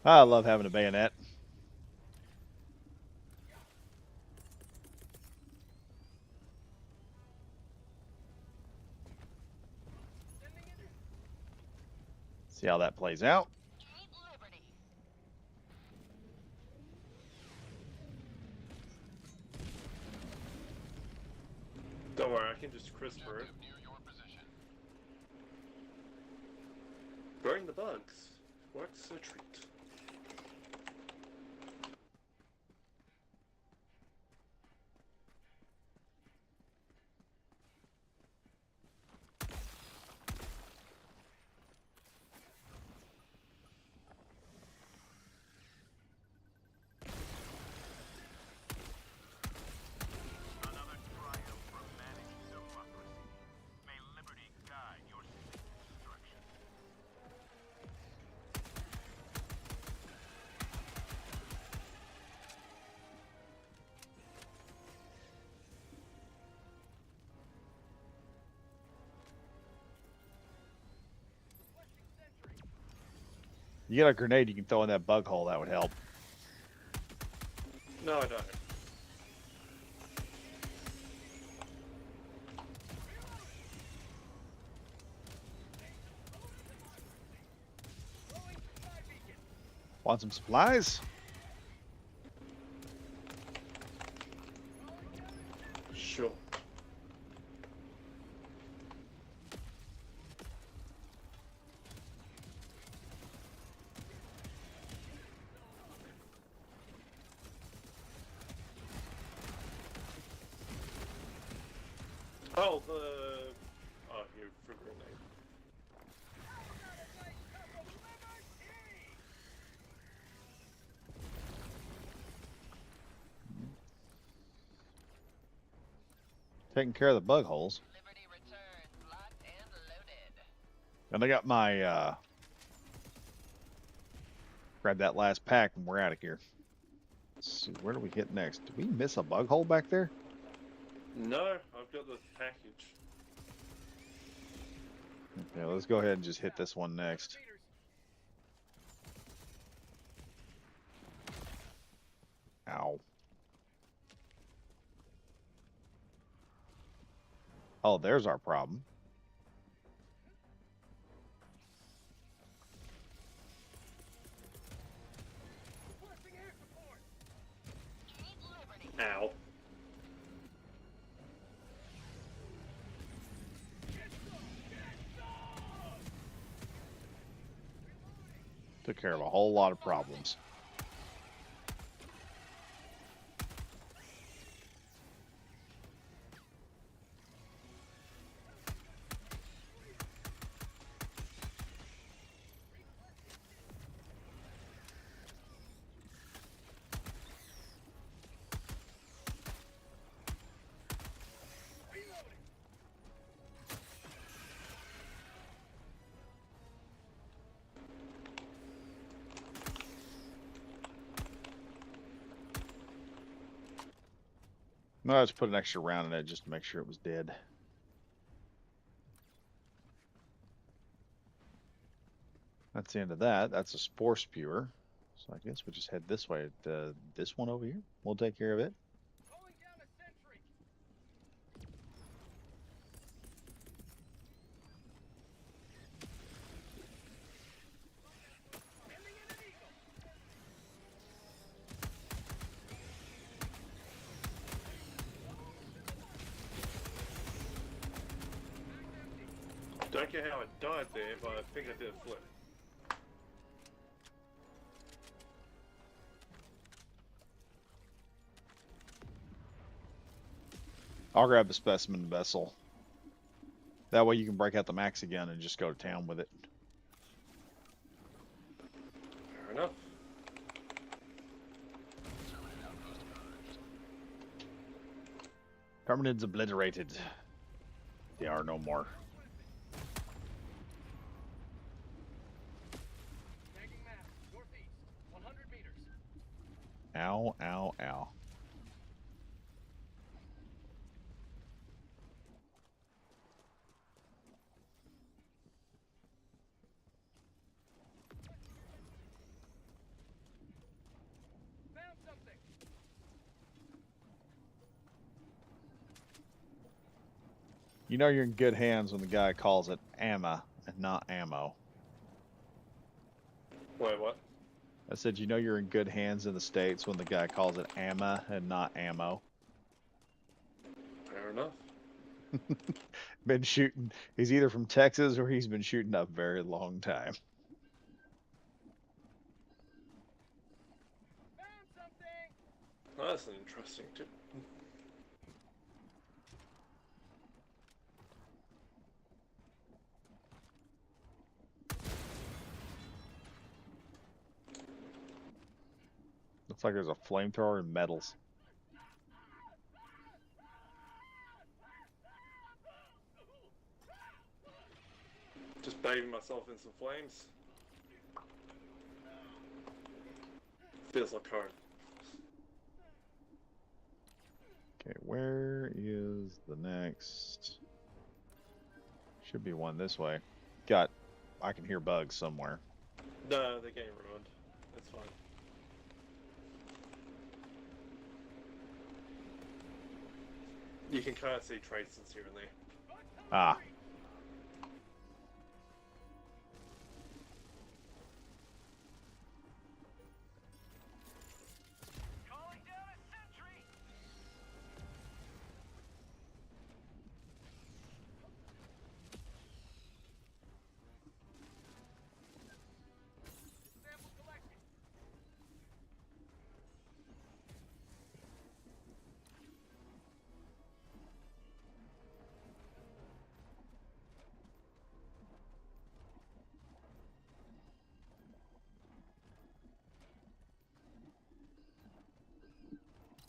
I love having a bayonet. See how that plays out. Don't worry, I can just CRISPR it. Objective near your position. Burn the bugs. Works a treat. Another triumph for managed democracy. May liberty guide your destruction. Requesting sentry. You get a grenade you can throw in that bug hole, that would help. No, I don't. Throwing supply beacon. Want some supplies? Sure. Oh, the... Oh, you for grenade. Taking care of the bug holes. Liberty returns, locked and loaded. And I got my, grab that last pack and we're out of here. Let's see, where do we hit next? Did we miss a bug hole back there? No, I've got the package. Okay, let's go ahead and just hit this one next. Ow. Oh, there's our problem. Requesting air support. Keep Liberty. Ow. Took care of a whole lot of problems. No, I just put an extra round in it just to make sure it was dead. That's the end of that. That's a spore spewer. So I guess we just head this way. This one over here. We'll take care of it. Calling down a sentry. Sending in an eagle. Don't get how I died there, but I think I did a flip. I'll grab the specimen vessel. That way you can break out the max again and just go to town with it. Fair enough. Terminids obliterated. They are no more. Tagging map. Northeast. 100 meters. Ow, ow, ow. Found something. You know you're in good hands when the guy calls it ammo and not ammo. Wait, what? I said you know you're in good hands in the States when the guy calls it ammo and not ammo. Fair enough. Been shooting. He's either from Texas or he's been shooting a very long time. Found something! Oh, that's an interesting tip. Looks like there's a flamethrower and metals. Just bathing myself in some flames. Feels like home. Okay, where is the next? Should be one this way. I can hear bugs somewhere. No, they're getting ruined. That's fine. You can kind of see traces here and there. Ah, Calling down a sentry. Sample collected.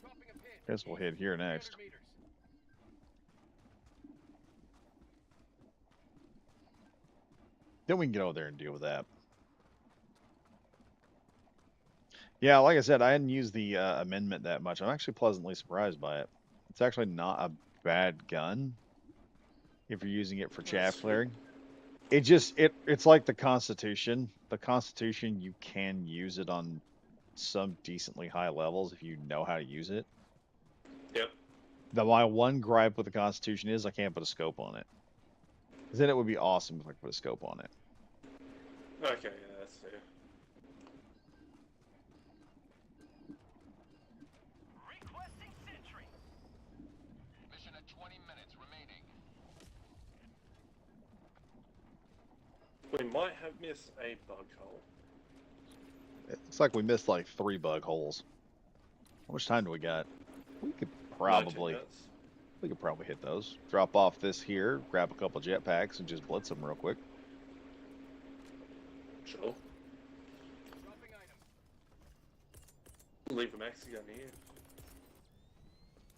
Dropping a pin. guess we'll hit here next. 300 meters. Then we can get over there and deal with that. Yeah, like I said, I hadn't used the amendment that much. I'm actually pleasantly surprised by it. It's actually not a bad gun if you're using it for chaff That's clearing. It's like the Constitution. The Constitution, you can use it on some decently high levels if you know how to use it. Yep. My one gripe with the Constitution is I can't put a scope on it. 'Cause then it would be awesome if I could put a scope on it. Okay, yeah, that's fair. Requesting sentry. Mission at 20 minutes remaining. We might have missed a bug hole. It looks like we missed like 3 bug holes. How much time do we got? We could 19 probably minutes. hit those. Drop off this here, grab a couple jetpacks, and just blitz them real quick. Sure. Dropping item. Leave a maxi gun here.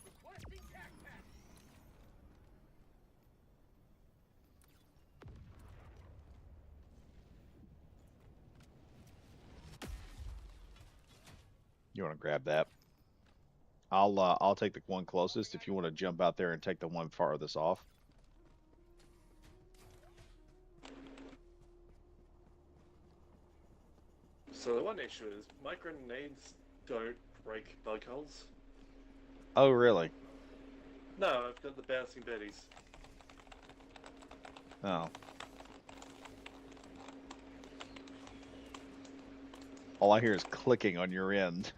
Requesting tac pack. You want to grab that? I'll take the one closest if you want to jump out there and take the one farthest off. So the one issue is my grenades don't break bug holes. Oh, really? No, I've got the bouncing betties. Oh. All I hear is clicking on your end.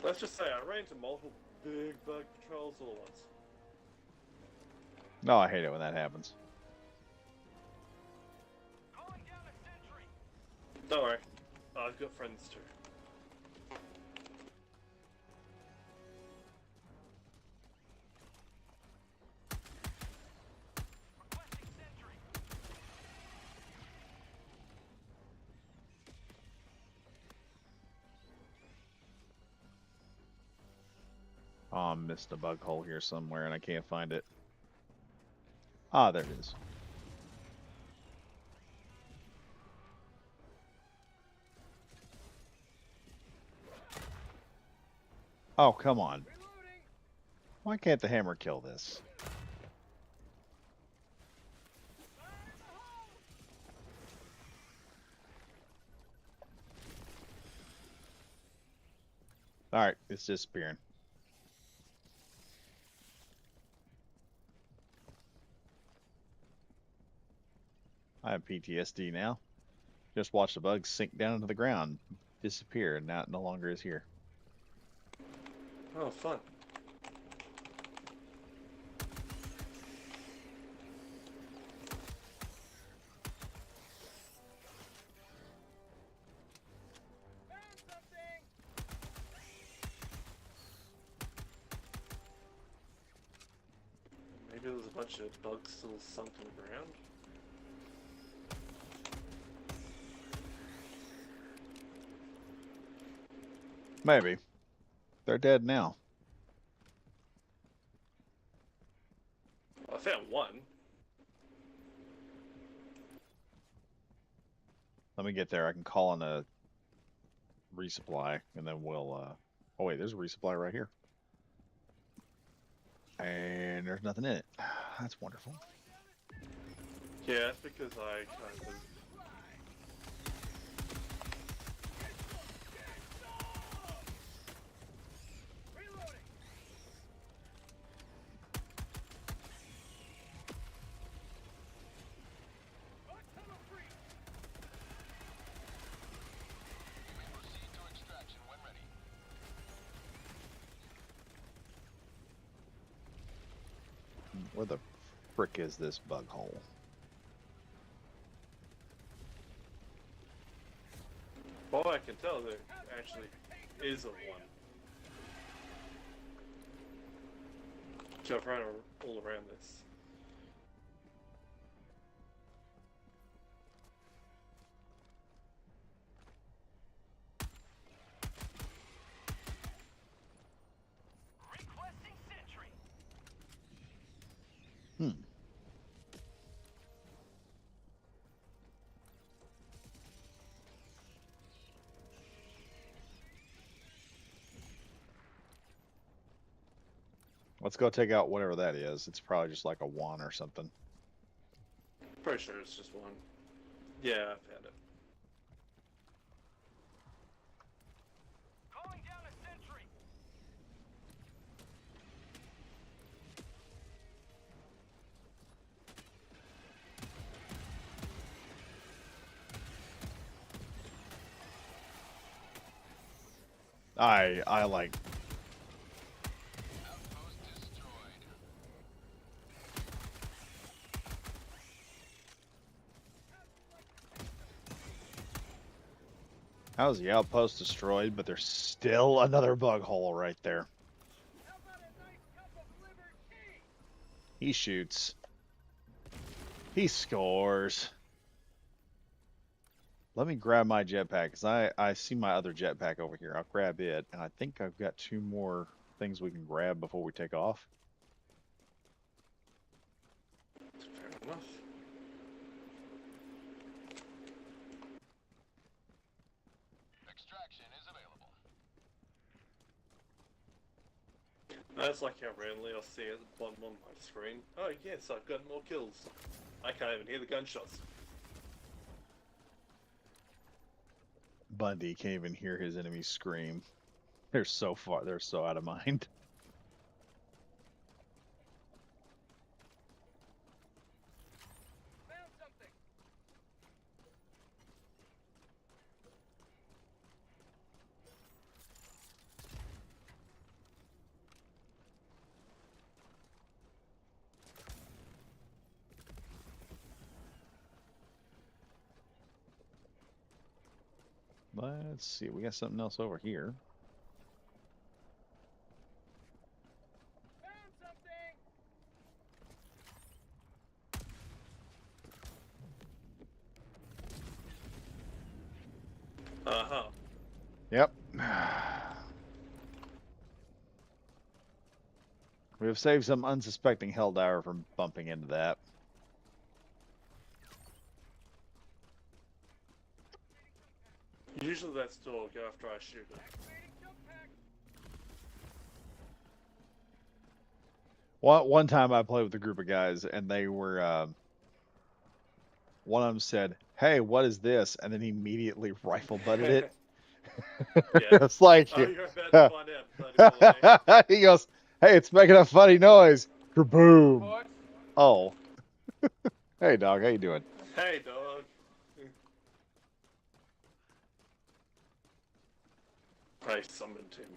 Let's just say I ran into multiple big bug patrols all at once. No, I hate it when that happens. Calling down a sentry. Don't worry, I've got friends too. Requesting sentry. Oh, I missed a bug hole here somewhere and I can't find it. Ah, there it is. Oh, come on. Reloading. Why can't the hammer kill this? Fire in the hole. Alright, it's disappearing. I have PTSD now. Just watched the bug sink down into the ground, disappear, and now it no longer is here. Oh, fun. Found something! Maybe there's a bunch of bugs still sunk in the ground. Maybe. They're dead now. Well, I found one. Let me get there. I can call in a resupply, and then we'll, oh wait, there's a resupply right here. And there's nothing in it. That's wonderful. Yeah, that's because I kind of... Reloading! Bug tunnel free! We proceed to extraction when ready. Where the frick is this bug hole? Well, I can tell there actually is a one. So I've run all around this. Requesting sentry. Hmm. Let's go take out whatever that is. It's probably just like a one or something. Pretty sure it's just one. Yeah, I found it. Calling down a sentry. I like. Outpost destroyed. How's the outpost destroyed? But there's still another bug hole right there. How about a nice cup of liver tea? He shoots. He scores. Let me grab my jetpack, because I see my other jetpack over here. I'll grab it, and I think I've got 2 more things we can grab before we take off. Fair enough. Extraction is available. That's like how randomly I'll see it at the bottom of my screen. Oh yes, I've got more kills. I can't even hear the gunshots. Bundy can't even hear his enemies scream. They're so far, they're so out of mind. Found something! Let's see, we got something else over here. Found something! Uh-huh. Yep. We have saved some unsuspecting Helldiver from bumping into that. Usually that's dog after I shoot it. Activating jump pack! One time I played with a group of guys, and they were, one of them said, "Hey, what is this?" And then he immediately rifle butted it. Yeah. It's like, Oh, you're about to find out. Bloody boy. he goes, "Hey, it's making a funny noise." Kaboom! Oh. Hey, dog, how you doing? Hey, dog. I summoned him.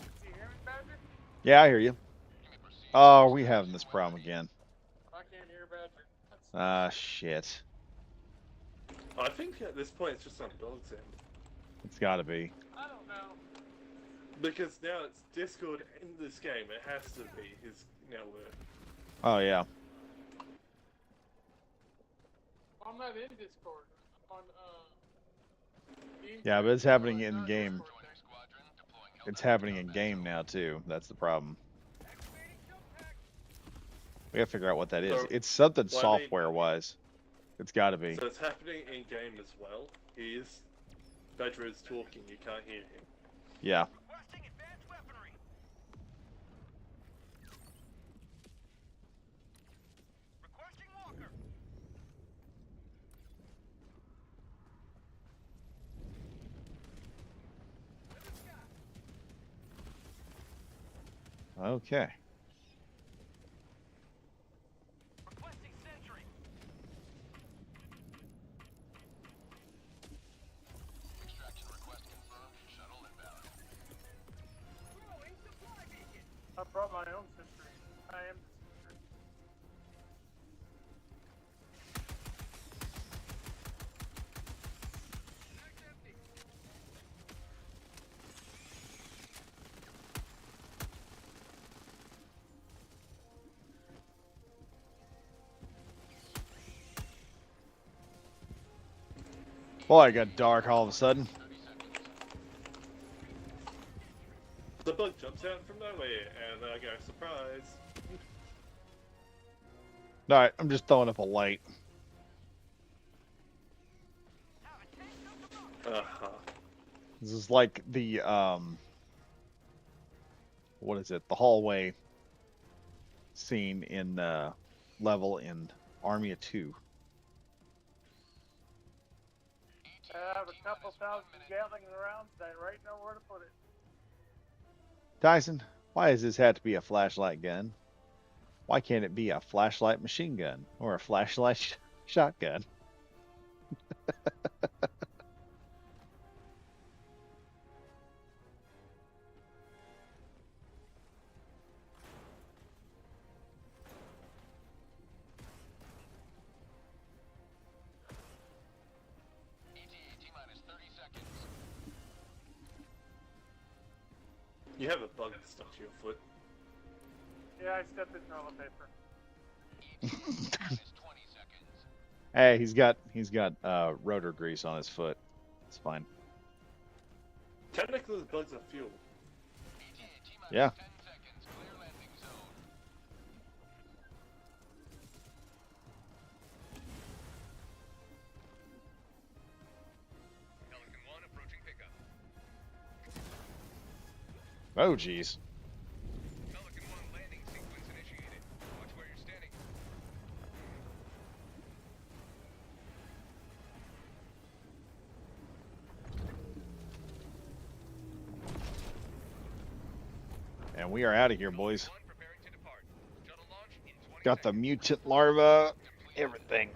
Do you hear me, Badger? Yeah, I hear you. Oh, are we having this problem again? I can't hear Badger. That's Ah, shit. I think at this point it's just on Dog's end. It's gotta be. I don't know. Because now it's Discord in this game, it has to be his network. Oh, yeah. I'm not in Discord. I'm on Yeah, but it's happening in not game. Discord thing. It's happening in game now, too. That's the problem. Activating jump pack. We gotta figure out what that is. So, It's something well, I mean- software-wise. It's gotta be. So it's happening in game as well. Badger is talking, you can't hear him. Yeah. Requesting advanced weaponry. Requesting walker. To the sky. Okay. Requesting sentry. Extraction request confirmed. Shuttle inbound. Throwing supply beacon. I brought my own sentry. I am the sentry. Mag's empty. Boy, it got dark all of a sudden. The bug jumps out from nowhere, and I go, surprise! Alright, I'm just throwing up a light. Have a tank of the rock. Uh-huh. This is like the, what is it? The hallway scene in, level in Army of Two. I have a couple thousand Gatling rounds. I right know where to put it. Tyson, why does this have to be a flashlight gun? Why can't it be a flashlight machine gun or a flashlight shotgun? ETA T-minus 30 seconds. You have a bug stuck to your foot. Yeah, I stepped in toilet paper. ETA T-minus 20 seconds. Hey, he's got rotor grease on his foot. It's fine. Technically, the bugs are fuel. ETA T-minus Yeah. 10 seconds. Clear landing zone. Pelican 1 approaching pickup. Oh, jeez. Pelican 1 landing sequence initiated. Watch where you're standing. And we are out of here, boys. Pelican 1 preparing to depart. Shuttle launch in 20 Got the seconds. mutant larva, everything.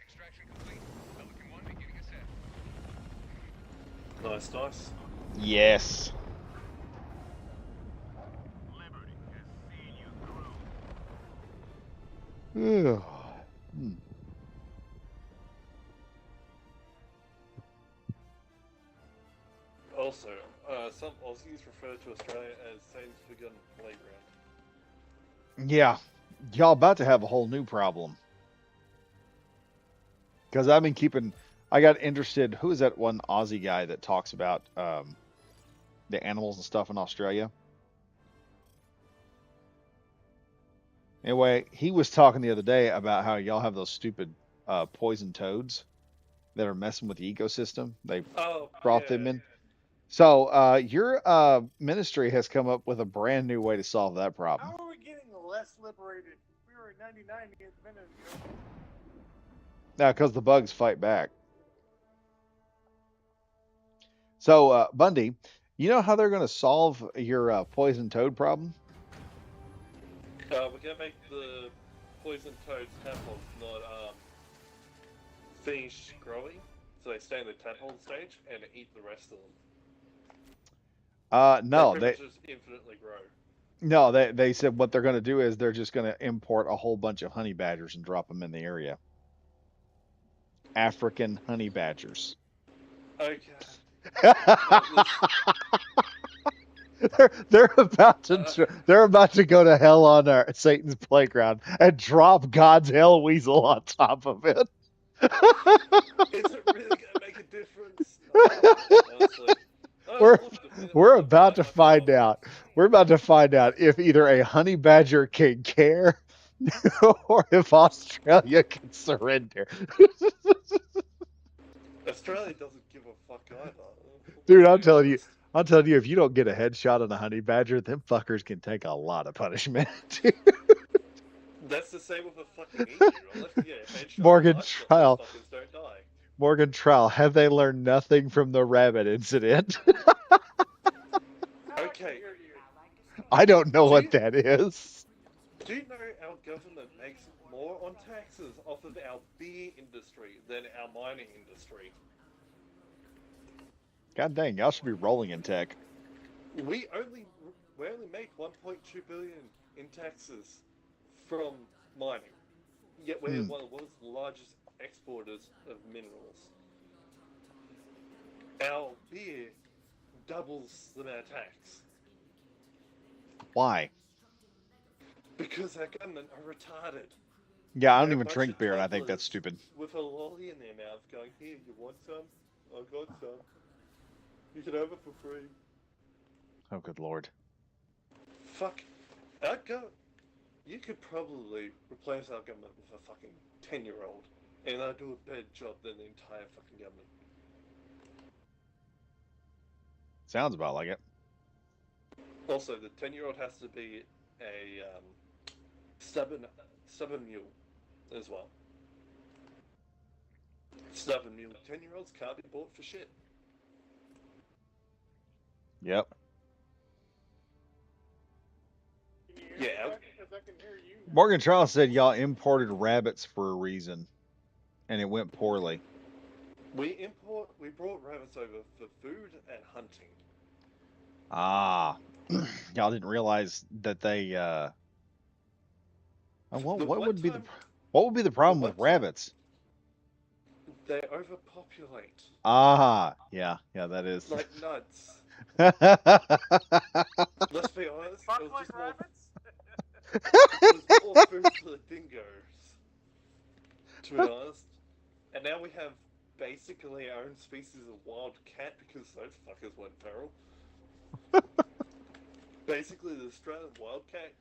Extraction complete. Pelican 1 beginning ascent. Nice, nice. Yes. Liberty has seen you through. Hmm. Also, some Aussies refer to Australia as Saints Begun Playground. Yeah, y'all about to have a whole new problem. Because I've been keeping, I got interested. Who is that one Aussie guy that talks about the animals and stuff in Australia? Anyway, he was talking the other day about how y'all have those stupid poison toads that are messing with the ecosystem. They Oh, brought them in. So your ministry has come up with a brand new way to solve that problem. How are we getting less liberated? We were at 99 a minute ago. Now, because the bugs fight back. So, Bundy, you know how they're going to solve your poison toad problem? We're gonna make the poison toad tadpoles not finish growing, so they stay in the tadpole stage and eat the rest of them. No, they they pretty much just infinitely grow. no, they said what they're going to do is they're just going to import a whole bunch of honey badgers and drop them in the area. African honey badgers. Okay. they're about to go to hell on Satan's playground and drop God's hell weasel on top of it. Is it really gonna make a difference? Honestly. We're about to find out. We're about to find out if either a honey badger can care or if Australia can surrender. Australia doesn't give a fuck either. Dude, I'm telling you, if you don't get a headshot on a honey badger, them fuckers can take a lot of punishment. That's the same with a fucking emu. Unless you get a headshot, Morgan those Trial. fuckers don't die. Morgan Trial, have they learned nothing from the rabbit incident? Okay. I don't know what that is. Do you know our government makes more on taxes off of our beer industry than our mining industry? God dang, y'all should be rolling in tech. We only make 1.2 billion in taxes from mining. Yet we're one of the world's largest exporters of minerals. Our beer doubles the amount of tax. Why? Because our government are retarded. Yeah, I don't They're a even bunch drink of beer, and I think toddlers that's stupid. With a lolly in their mouth going, here, you want some? I got some. You can have it for free. Oh, good lord. Fuck. You could probably replace our government with a fucking 10-year-old, and they'll do a better job than the entire fucking government. Sounds about like it. Also, the 10-year-old has to be a stubborn mule as well. Stubborn mule 10-year-olds can't be bought for shit. Yep. Yeah. Morgan Trial said y'all imported rabbits for a reason, and it went poorly. We brought rabbits over for food and hunting. Ah, y'all didn't realize that they. What would be the problem with rabbits? They overpopulate. Ah, yeah, that is. Like nuts. Let's be honest. Fuck It was like just more, rabbits? it was more food for the dingoes. To be honest. And now we have basically our own species of wild cat because those fuckers went feral. Basically, the Australian wildcat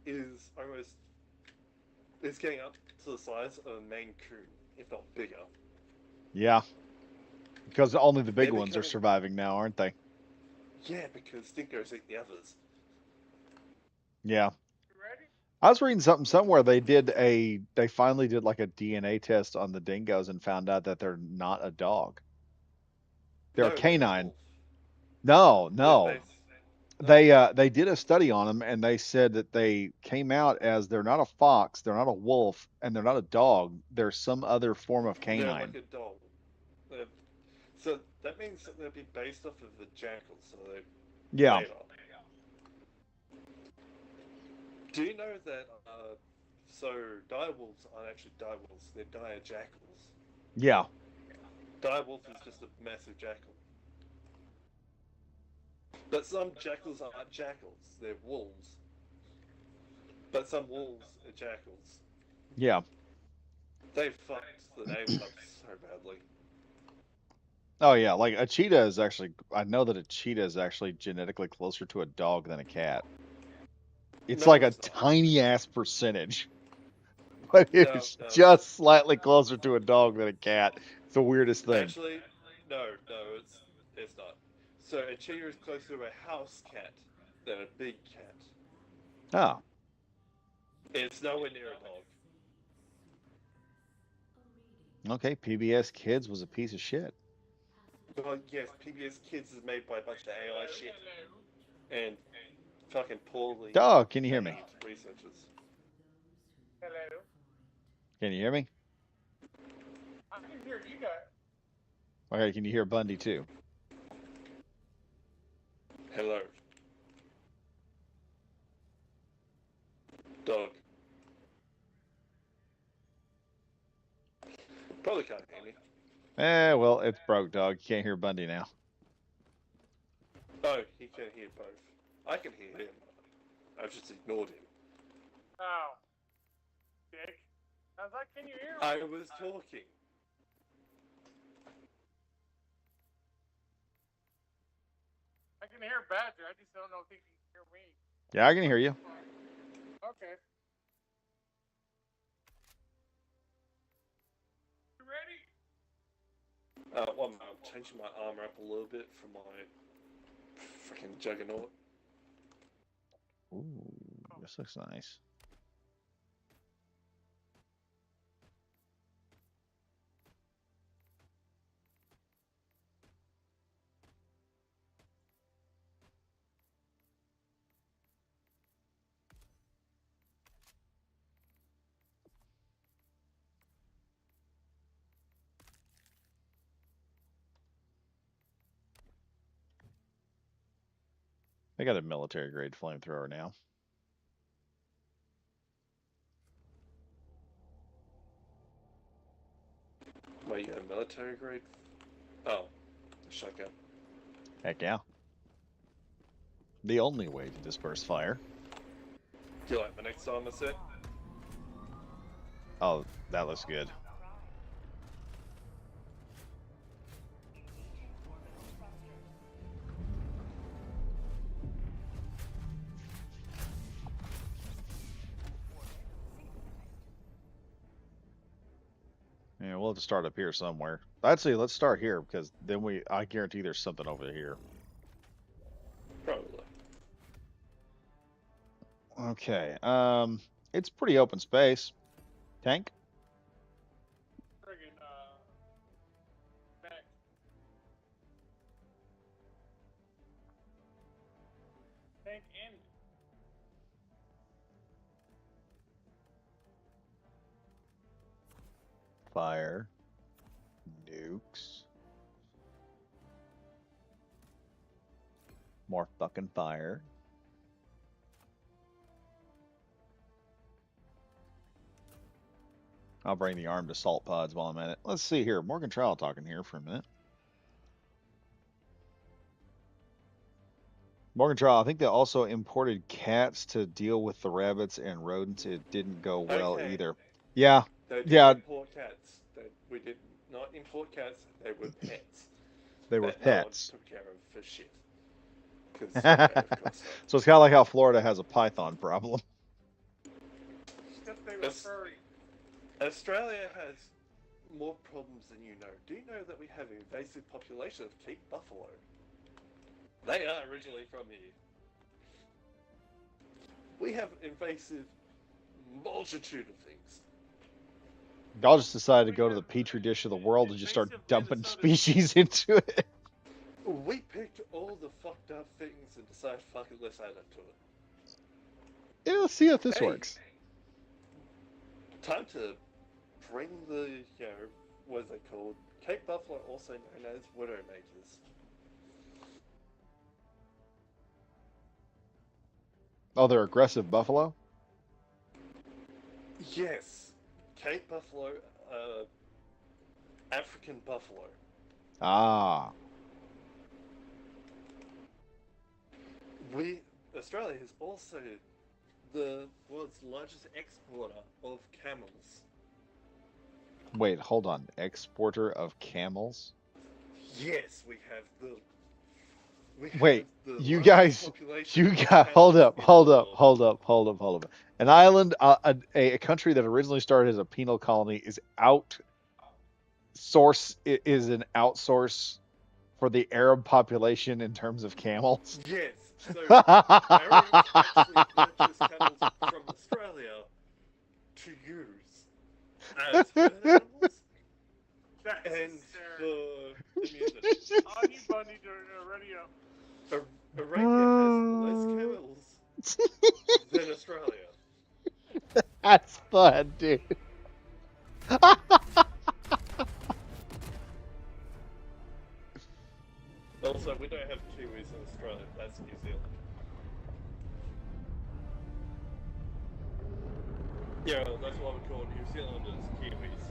is getting up to the size of a Maine Coon, if not bigger. Yeah, because only the big They're ones are becoming- surviving now, aren't they? Yeah, because dingoes eat the others. Yeah. You ready? I was reading something somewhere. They finally did like a DNA test on the dingoes and found out that they're not a dog. They're a No, canine. wolf. No. They did a study on them, and they said that they came out as they're not a fox, they're not a wolf, and they're not a dog. They're some other form of They're canine. like a dog. So that means that they'll be based off of the jackal. So they Yeah. Do you know that? So direwolves aren't actually direwolves; they're dire jackals. Yeah. Direwolf is just a massive jackal. But some jackals aren't jackals; they're wolves. But some wolves are jackals. Yeah. They fucked the name up so badly. Oh yeah, like a cheetah is actually. I know that a cheetah is actually genetically closer to a dog than a cat. It's No, like a it's not. tiny ass percentage, but it's No. just slightly closer to a dog than a cat. It's the weirdest thing. Actually, no, it's not. So a cheetah is closer to a house cat than a big cat. Oh, It's nowhere near a dog. okay. PBS Kids was a piece of shit. Well, yes, PBS Kids is made by a bunch of AI shit. And fucking poorly Dog, can you hear me? paid researchers. Hello. Can you hear me? I can hear you guys. Okay, can you hear Bundy too? Hello. Dog. Probably can't hear me. Well, it's broke, dog. You can't hear Bundy now. Oh, he can hear both. I can hear him. I've just ignored him. Oh. Dick. I was like, can you hear me? I was talking. I can hear Badger. I just don't know if he can hear me. Yeah, I can hear you. Okay. You ready? One moment, I'm changing my armor up a little bit for my freaking juggernaut. Ooh, this looks nice. They got a military grade flamethrower now. Wait, you got a military grade? Oh, a shotgun. Heck yeah. The only way to disperse fire. Do you like my next armor set? Oh, that looks good. Yeah, we'll have to start up here somewhere. Actually, let's start here because then I guarantee there's something over here. Probably. Okay. It's pretty open space. Tank? Friggin', back. Tank in. Fire. Nukes. More fucking fire. I'll bring the armed assault pods while I'm at it. Let's see here. Morgan Trial talking here for a minute. Morgan Trial, I think they also imported cats to deal with the rabbits and rodents. It didn't go well Okay. either. Yeah. They did Yeah. import cats. We did not import cats. They were pets. They were that no one pets. took care of for shit. 'Cause, yeah, of course not. So it's kind of like how Florida has a python problem. Except they were That's- furry. Australia has more problems than you know. Do you know that we have an invasive population of Cape buffalo? They are originally from here. We have invasive multitude of things. Y'all just decided to go to the petri dish of the world and just start dumping species into it. We picked all the fucked up things and decided, fuck it, let's add them to it. Yeah, let's see if this Hey. works. Time to bring the, what is it called? Cape buffalo, also known as widowmakers. Oh, they're aggressive buffalo? Yes, Cape buffalo, African buffalo. Ah. Australia is also the world's largest exporter of camels. Wait, hold on. Exporter of camels? Yes, we have the. Wait, you largest guys- population You of got hold camels up, in the hold up, world. hold up. An island, a country that originally started as a penal colony is is an outsource for the Arab population in terms of camels. Yes, so Arabs actually purchased camels from Australia to use as herd animals That's and hysterical. for immunity. On you, Bundy, during the radio. Arabia has less camels than Australia. That's fun, dude. Also, we don't have Kiwis in Australia. That's New Zealand. Yeah, well, that's why we call New Zealanders Kiwis.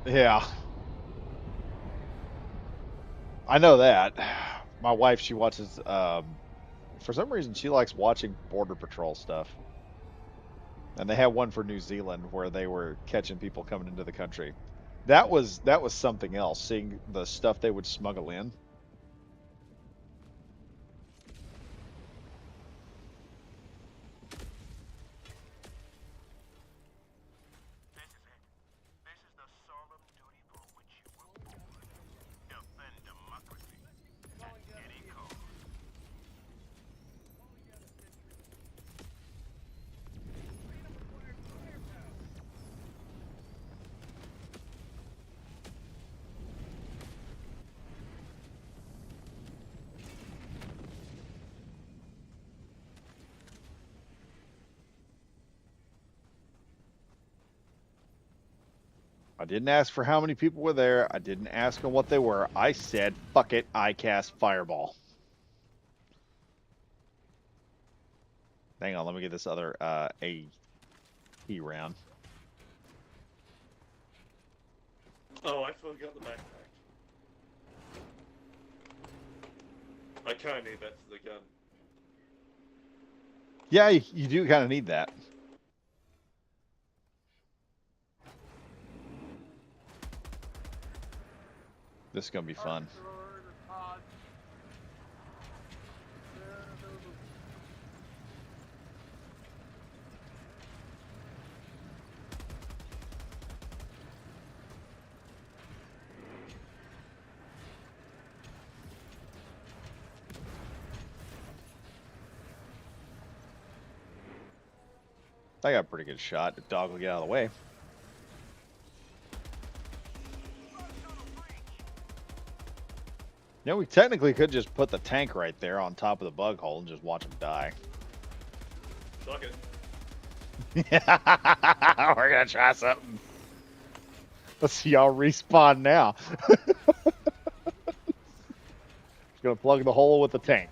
Yeah. I know that. My wife, she watches, for some reason, she likes watching Border Patrol stuff. And they had one for New Zealand where they were catching people coming into the country. That was something else, seeing the stuff they would smuggle in. This is it. This is the solemn duty for which you were born. Defend democracy at any cost. I didn't ask for how many people were there. I didn't ask them what they were. I said, fuck it, I cast Fireball. Hang on, let me get this other AT round. Oh, I forgot the backpack. I kind of need that for the gun. Yeah, you do kind of need that. This is going to be fun. I got a pretty good shot. The dog will get out of the way. You know, we technically could just put the tank right there on top of the bug hole and just watch him die. Fuck it. We're gonna try something. Let's see y'all respawn now. Just gonna plug the hole with the tank.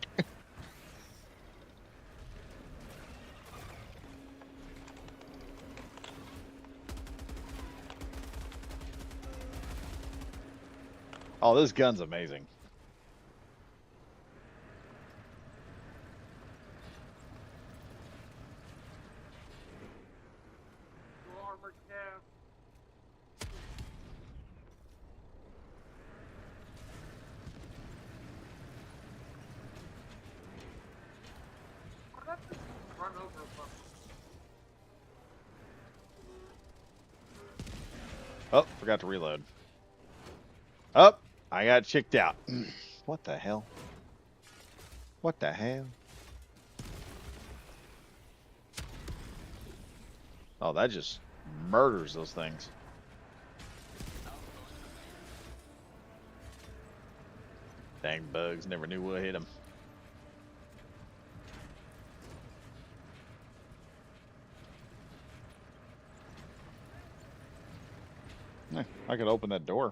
Oh, this gun's amazing. Armored cab. Why not just run over a bus? Oh, forgot to reload. Oh, I got chicked out. What the hell? What the hell? Oh, that just murders those things. Dang bugs, never knew what hit them. I could open that door.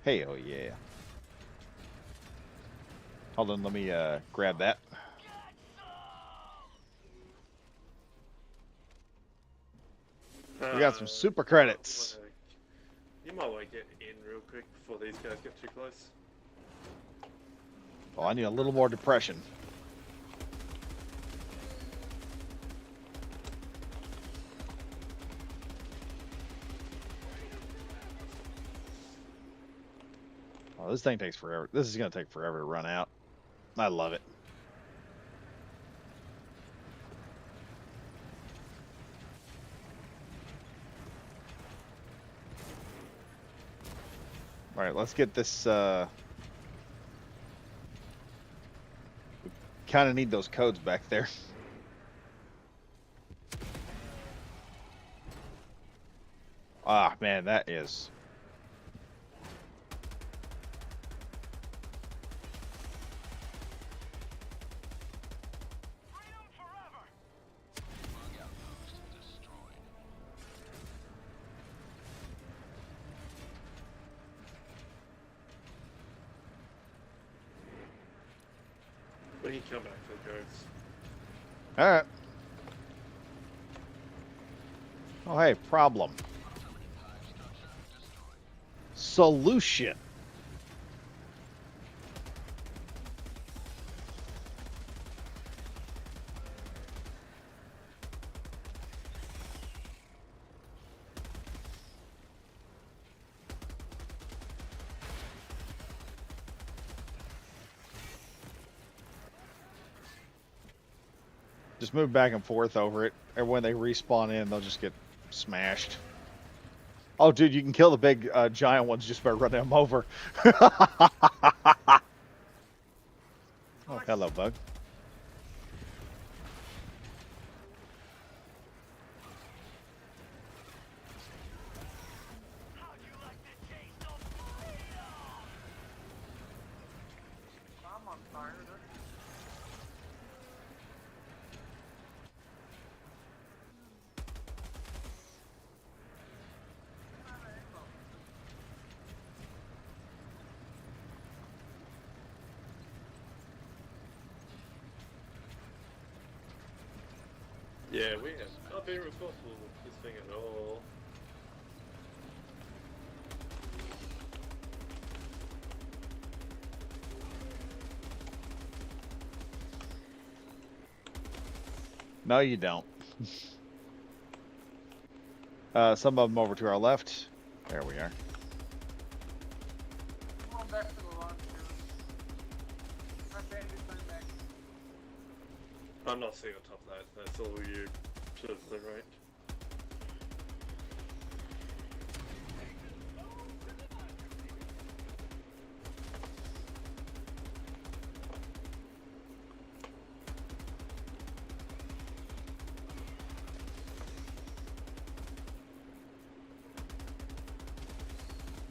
Hey, oh yeah. Hold on, let me grab that. We got some super credits. You might want to get in real quick before these guys get too close. Oh, I need a little more depression. Oh, this thing takes forever. This is going to take forever to run out. I love it. All right, let's get this. We kind of need those codes back there. Ah, man, that is. he come back for the guards. All right. Oh, hey, problem. Solution. Just move back and forth over it, and when they respawn in, they'll just get smashed. Oh, dude, you can kill the big giant ones just by running them over. Oh, hello, bug. I'm on fire. Yeah, we have not been responsible for this thing at all. No, you don't. Some of them over to our left. There we are. Come on back to the launch field. My bandits are back. I'm not seeing on top of that. That's all you to the right.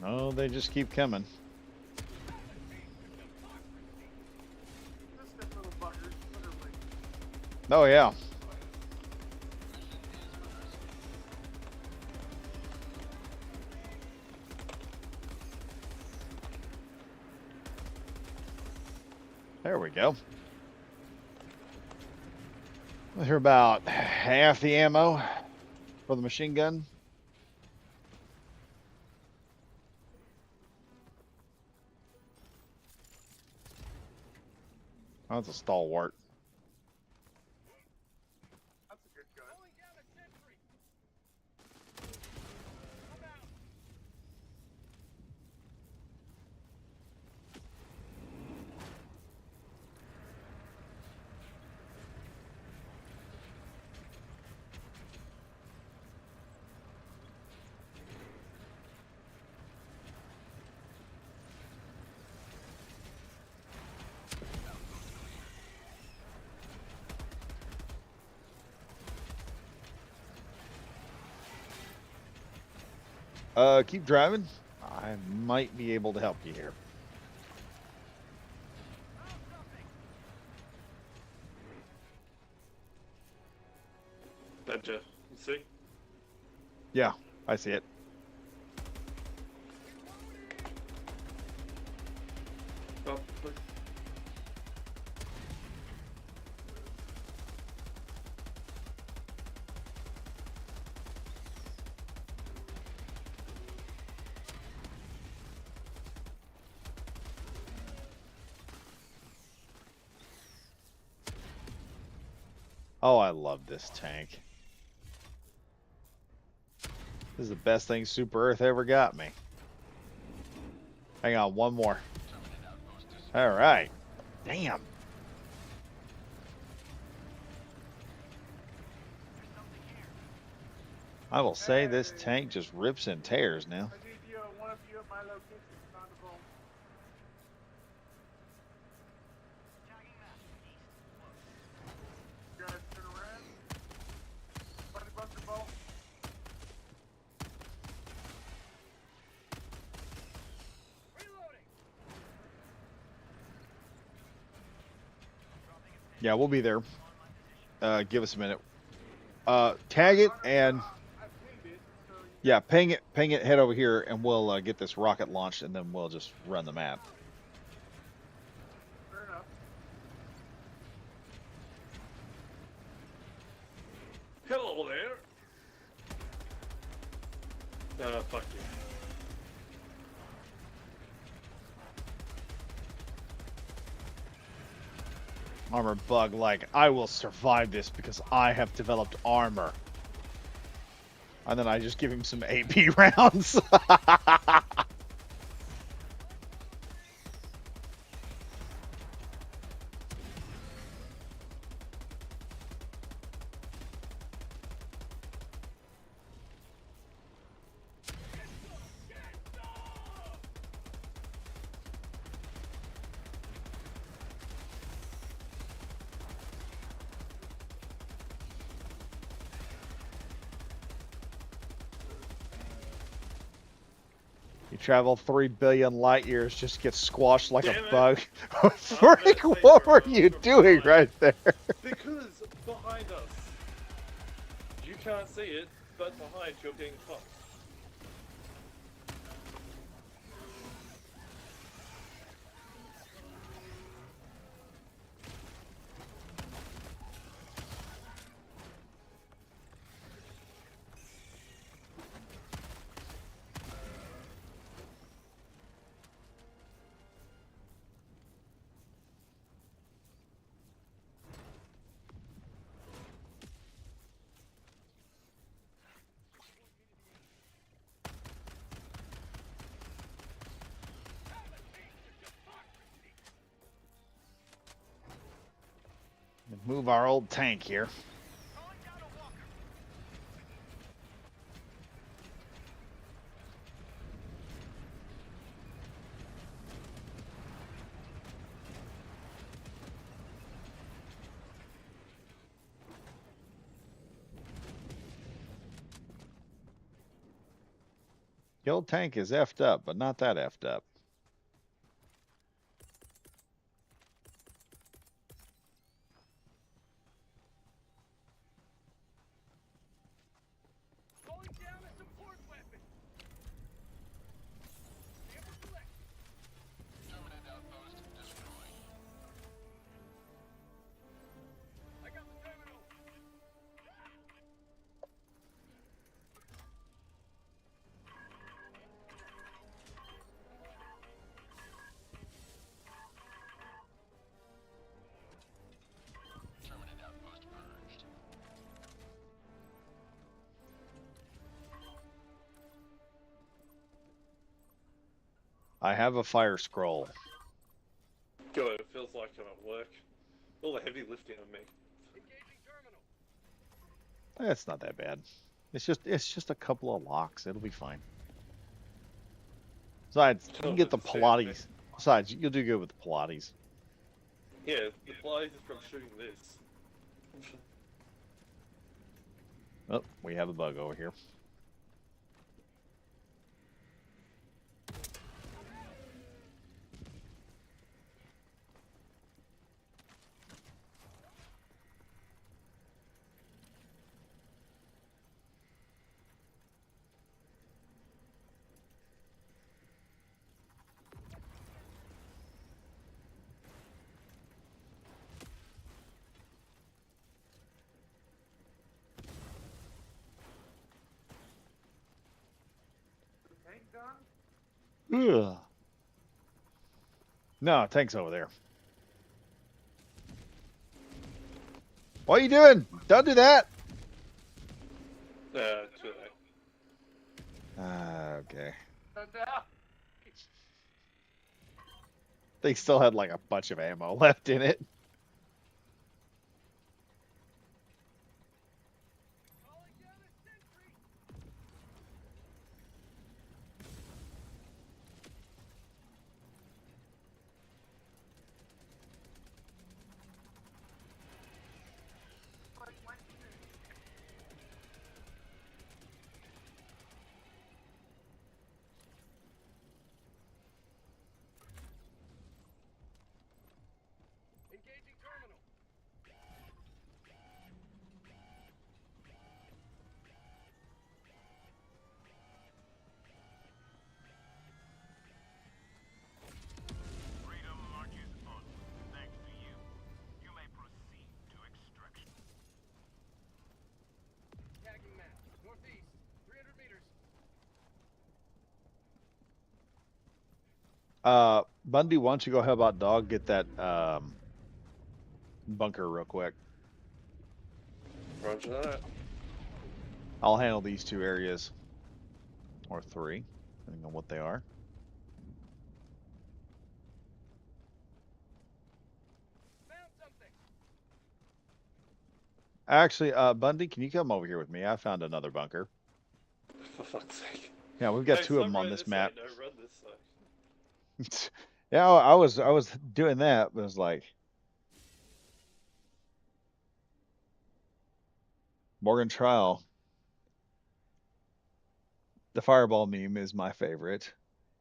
No, they just keep coming. Just a little buggers, literally. Oh, yeah. There we go. We're about half the ammo for the machine gun. Oh, that's a stalwart. That's a good gun. Keep driving. I might be able to help you here. Badger, you see? Yeah, I see it. Oh, look. Oh, I love this tank. This is the best thing Super Earth ever got me. Hang on, one more. All right. Damn. I will say this tank just rips and tears now. I need you, one of you at my location. Found a bomb. Guys, turn around. Find a bunker ball. Yeah, we'll be there. Give us a minute. Tag it and I pinged it, so you yeah, ping it, head over here, and we'll get this rocket launched, and then we'll just run the map. fair enough. Hello there. Fuck you. Armor bug, like, I will survive this because I have developed armor. And then I just give him some AP rounds. You travel 3 billion light years, just get squashed like Damn a it. bug. gonna Frick, say what you're were wrong you for doing mine. right there? Because behind us. You can't see it, but behind you're getting fucked. Move our old tank here. The old tank is effed up, but not that effed up. Terminate outpost destroyed. Terminate outpost purged. I have a fire scroll. God, it feels like I'm at work. All the heavy lifting on me. It's not that bad. It's just a couple of locks. It'll be fine. Besides, you can get the Pilates. Besides, you'll do good with the Pilates. Yeah, the flies is from shooting this. Oh, we have a bug over here. Ugh. No, tank's over there. What are you doing? Don't do that. Too late. Okay. Now, They still had like a bunch of ammo left in it. Bundy, why don't you go help out Dog get that bunker real quick? Roger that. I'll handle these two areas. Or three, depending on what they are. Found something. Actually, Bundy, can you come over here with me? I found another bunker. For fuck's sake. Yeah, we've got Hey, two of stop them on running this way, map. no, run this side. Yeah, I was doing that, but it was like Morgan Trial. The fireball meme is my favorite.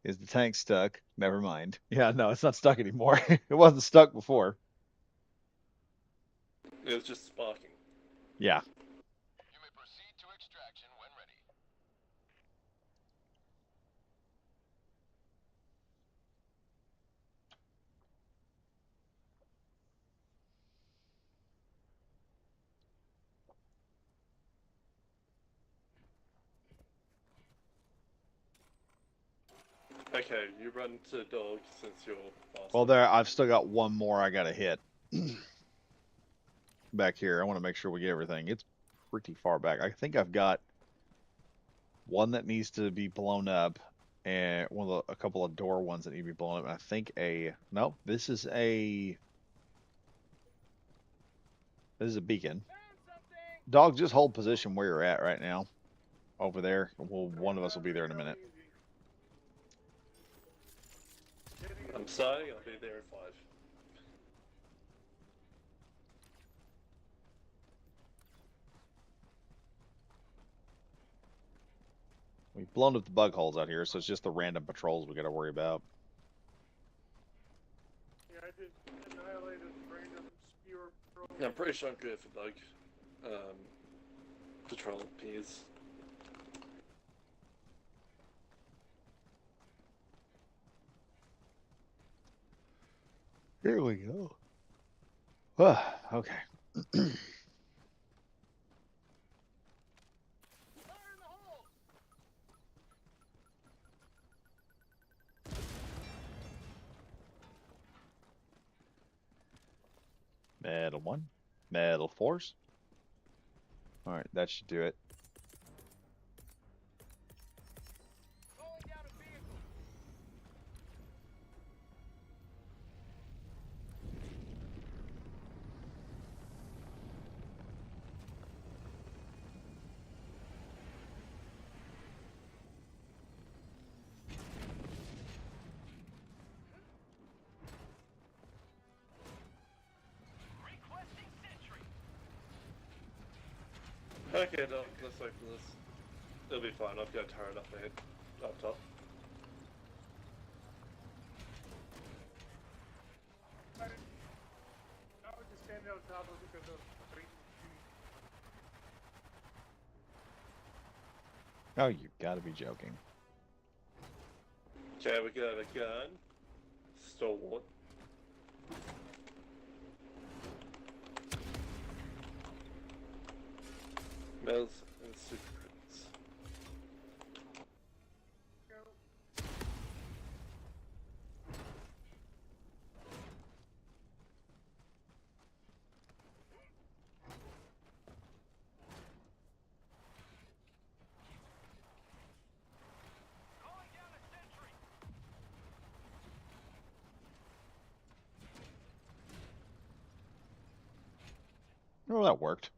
Is the tank stuck? Never mind. Yeah, no, it's not stuck anymore. It wasn't stuck before. It was just sparking. Yeah. You may proceed to extraction when ready. Okay, you run to the Dog since you're faster. Well, there, I've still got one more I gotta hit. Back here, I want to make sure we get everything. It's pretty far back. I think I've got one that needs to be blown up, and a couple of door ones that need to be blown up. And I think no, this is a beacon. Dog, just hold position where you're at right now. Over there. Well, one of us will be there in a minute. I'm sorry, I'll be there in 5. We've blown up the bug holes out here, so it's just the random patrols we got to worry about. Yeah, I just annihilated random skewer pro. Yeah, I'm pretty sure I'm good for Dog. Patrol peas. Here we go. Okay. Metal 1. Metal force. Alright, that should do it. Calling down a vehicle. Requesting sentry. Okay, Dog, let's wait for this. It'll be fine, I've got a turret up ahead. Up top. I was just standing on top of it because of Oh, you gotta be joking. Okay, we got a gun. Stalwart. Metals and secrets. Calling down a sentry. Oh, that worked.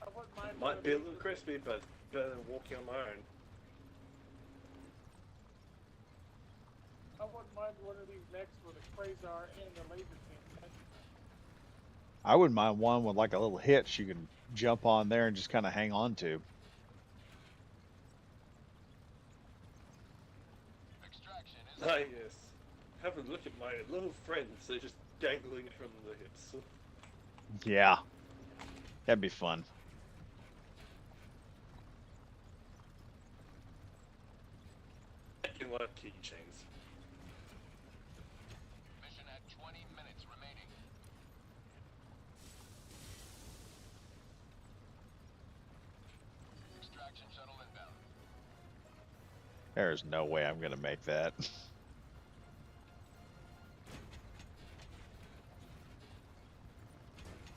I wouldn't mind Might be a little crispy, but better than walking on my own. I wouldn't mind one of these next with a Quasar and a laser cannon. I wouldn't mind one with like a little hitch you can jump on there and just kind of hang on to. Extraction is Ah, yes. Have a look at my little friends. They're just dangling from the hips. Yeah. That'd be fun. In lab keychains. Mission at 20 minutes remaining. Extraction shuttle inbound. There's no way I'm gonna make that.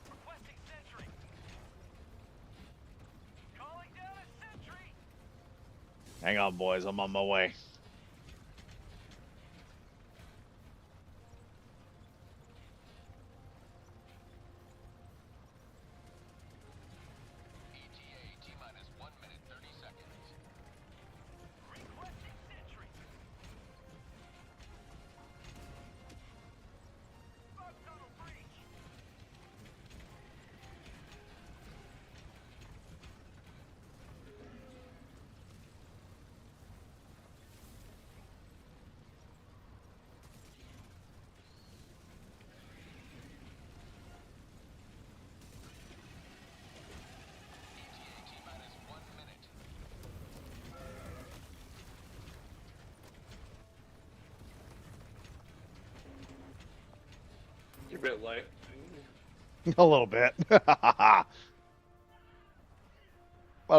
Requesting sentry. Calling down a sentry. Hang on, boys. I'm on my way. ETA T-minus 1 minute 30 seconds. Requesting sentry. Bug tunnel breach. ETA T-minus 1 minute. You're a bit late. A little bit. But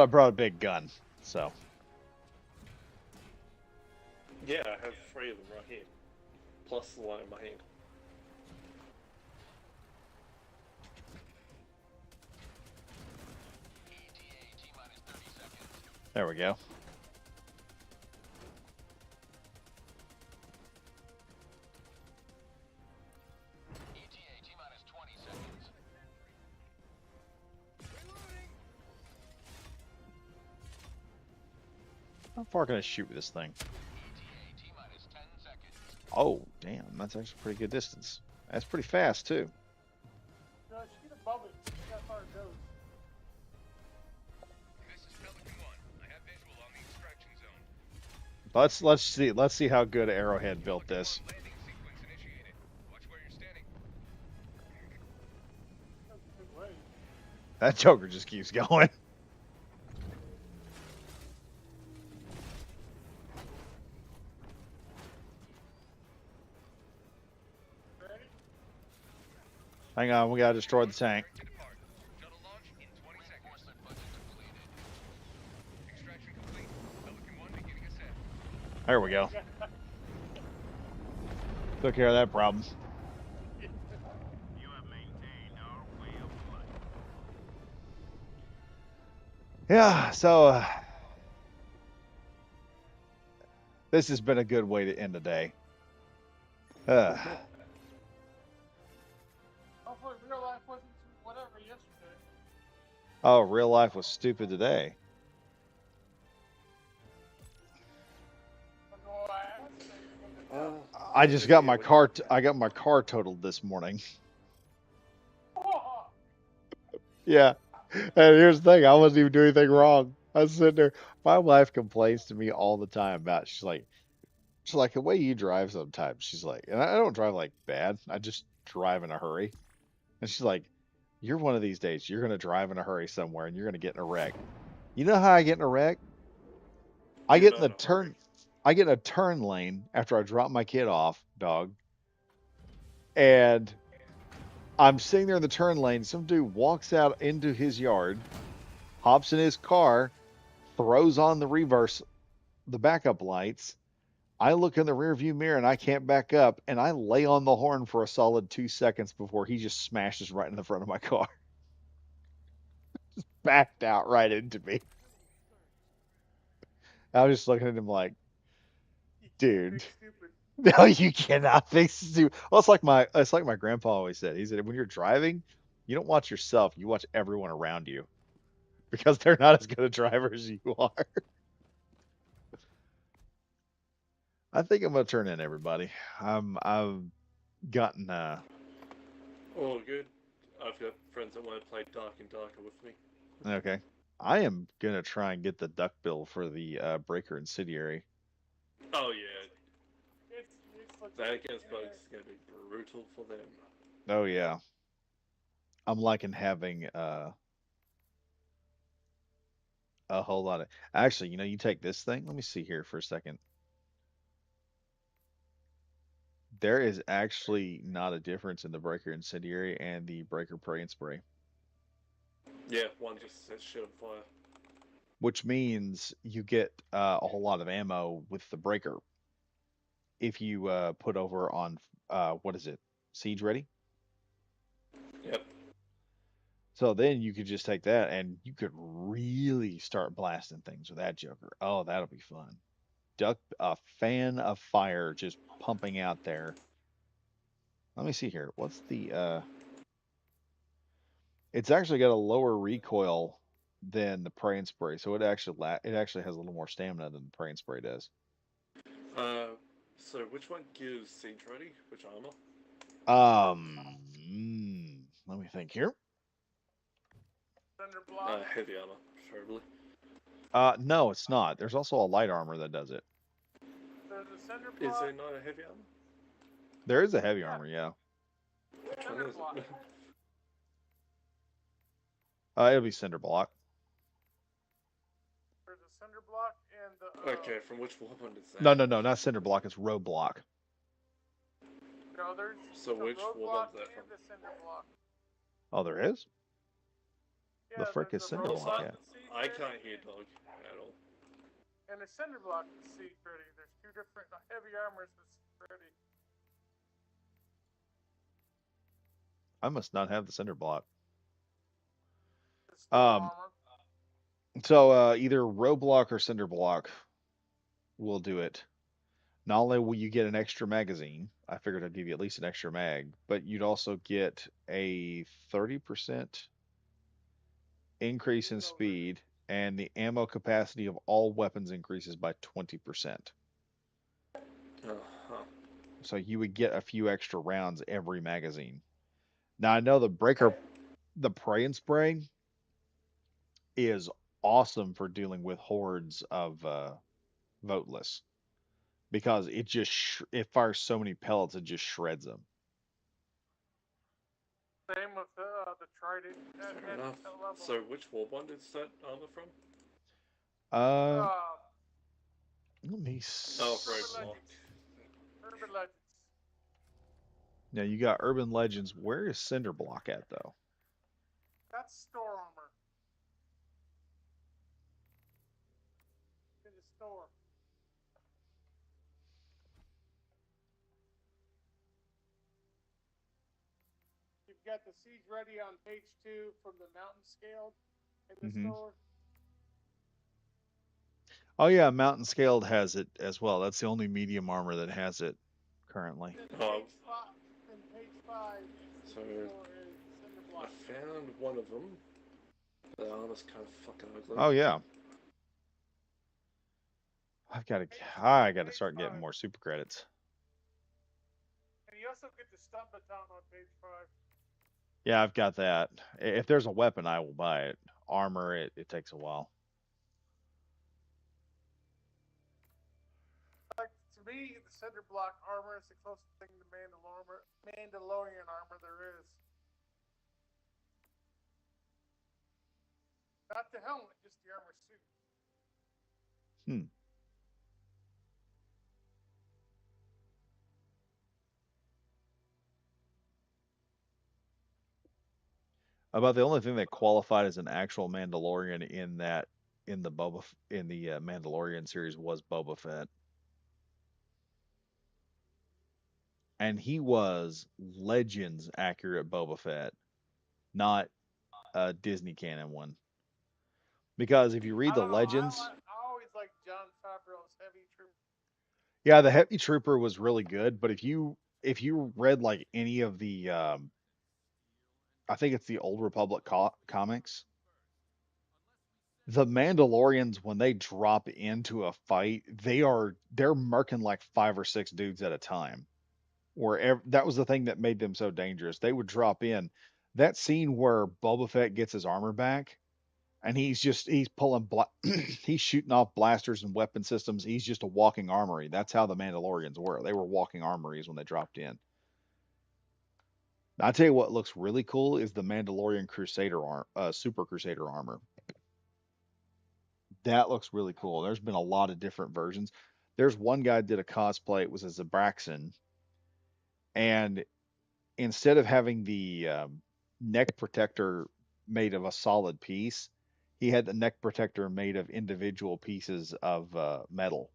I brought a big gun, so. Yeah, I have 3 of them right here. Plus the one in my hand. ETA T-minus 30 seconds. There we go. ETA T-minus 20 seconds. How far can I shoot with this thing? ETA T-minus 10 seconds. Oh, damn. That's actually a pretty good distance. That's pretty fast, too. No, shoot above it. See how far it goes. This is Pelican 1. I have visual on the extraction zone. Let's see how good Arrowhead built this. Landing sequence initiated. Watch where you're standing. That's a big way. That Joker just keeps going. Ready? Hang on, we gotta destroy the tank. To depart. Shuttle launch in 20 seconds. Reinforcement budget depleted. Extraction complete. Pelican 1 beginning ascent. There we go. Took care of that problem. You have maintained our way of life. Yeah, so this has been a good way to end the day. Hopefully real life wasn't whatever yesterday. Oh, real life was stupid today. But no, I asked them, I just got my car. I got my car totaled this morning. oh, Yeah, and here's the thing: I wasn't even doing anything wrong. I was sitting there. My wife complains to me all the time about. She's like the way you drive sometimes. She's like, and I don't drive like bad. I just drive in a hurry. And she's like, you're one of these days. You're gonna drive in a hurry somewhere, and you're gonna get in a wreck. You know how I get in a wreck? I You're get in not the in a turn. hurry. I get in a turn lane after I drop my kid off, dog. And I'm sitting there in the turn lane. Some dude walks out into his yard, hops in his car, throws on the backup lights. I look in the rearview mirror and I can't back up, and I lay on the horn for a solid 2 seconds before he just smashes right in the front of my car. Just backed out right into me. I was just looking at him like, dude. big stupid. No, you cannot fix it. Well, it's like my grandpa always said. He said when you're driving, you don't watch yourself, you watch everyone around you. Because they're not as good a driver as you are. I think I'm gonna turn in everybody. I've gotten Oh, good. I've got friends that want to play Dark and Darker with me. okay. I am gonna try and get the duck bill for the Breaker Incendiary. Oh yeah, It's like that against bugs is gonna be brutal for them. Oh yeah. I'm liking having a whole lot of. Actually, you take this thing. Let me see here for a second. There is actually not a difference in the breaker incendiary and the breaker pray and spray, Yeah, one just says shit on fire. which means you get a whole lot of ammo with the breaker if you put over on what is it, siege ready. Yep. So then you could just take that and you could really start blasting things with that Joker. Oh, that'll be fun. Duck a fan of fire just pumping out there. Let me see here. What's the it's actually got a lower recoil than the pray and spray, so it actually has a little more stamina than the pray and spray does. So which one gives siege ready? Which armor? Let me think here. Cinder block. Heavy armor, preferably. No, it's not. There's also a light armor that does it. There's a cinder Is block. there not a heavy armor? There is a heavy armor, yeah. Which one Cinder is block. it? It'll be cinder block. There's a cinder block and the. Okay, from which weapon is that? No, not cinder block. It's roadblock. No, there's So the which roadblock one's that and from? the cinder block. Oh, there is. Yeah, frick there's is the cinder roadblock block at? that's siege I ready, can't hear dog at all. And the cinder block is siege ready. There's two different heavy armors that's siege ready. I must not have the cinder block. It's steel armor. So either roadblock or cinder block will do it. Not only will you get an extra magazine, I figured I'd give you at least an extra mag, but you'd also get a 30% increase in speed, and the ammo capacity of all weapons increases by 20%. Uh-huh. So you would get a few extra rounds every magazine. Now I know the pray and spray is awesome for dealing with hordes of voteless because it fires so many pellets it just shreds them. Same with the trident. Fair enough. So which warband is that armor from? Uh, let me Oh, see. roadblock. Urban Legends. Now you got Urban Legends. Where is Cinder Block at though? That's store armor. In the store. You've got the siege ready on page 2 from the mountain scaled in the Mhm. store. Oh yeah, Mountain Scaled has it as well. That's the only medium armor that has it currently. And Oh. page 5 So- store is cinder I block. found one of them. The armor's kind of fucking ugly. Oh yeah. I got to start getting more super credits. And you also get the stun baton on page 5. Yeah, I've got that. If there's a weapon, I will buy it. Armor, it takes a while. Like, to me, the cinder block armor is the closest thing to Mandalorian armor there is. Not the helmet, just the armor suit. About the only thing that qualified as an actual Mandalorian in the Mandalorian series was Boba Fett. And he was Legends accurate Boba Fett, not a Disney canon one. Because if you read the Legends, I always like John Favreau's Heavy Trooper. yeah, the Heavy Trooper was really good, but if you read like any of the I think it's the Old Republic comics, the Mandalorians when they drop into a fight, they're murking like 5 or 6 dudes at a time. That was the thing that made them so dangerous. They would drop in. That scene where Boba Fett gets his armor back, and he's pulling he's shooting off blasters and weapon systems. He's just a walking armory. That's how the Mandalorians were. They were walking armories when they dropped in. I tell you what looks really cool is the Mandalorian Super Crusader armor. That looks really cool. There's been a lot of different versions. There's one guy did a cosplay. It was a Zabraxon, and instead of having the neck protector made of a solid piece, he had the neck protector made of individual pieces of metal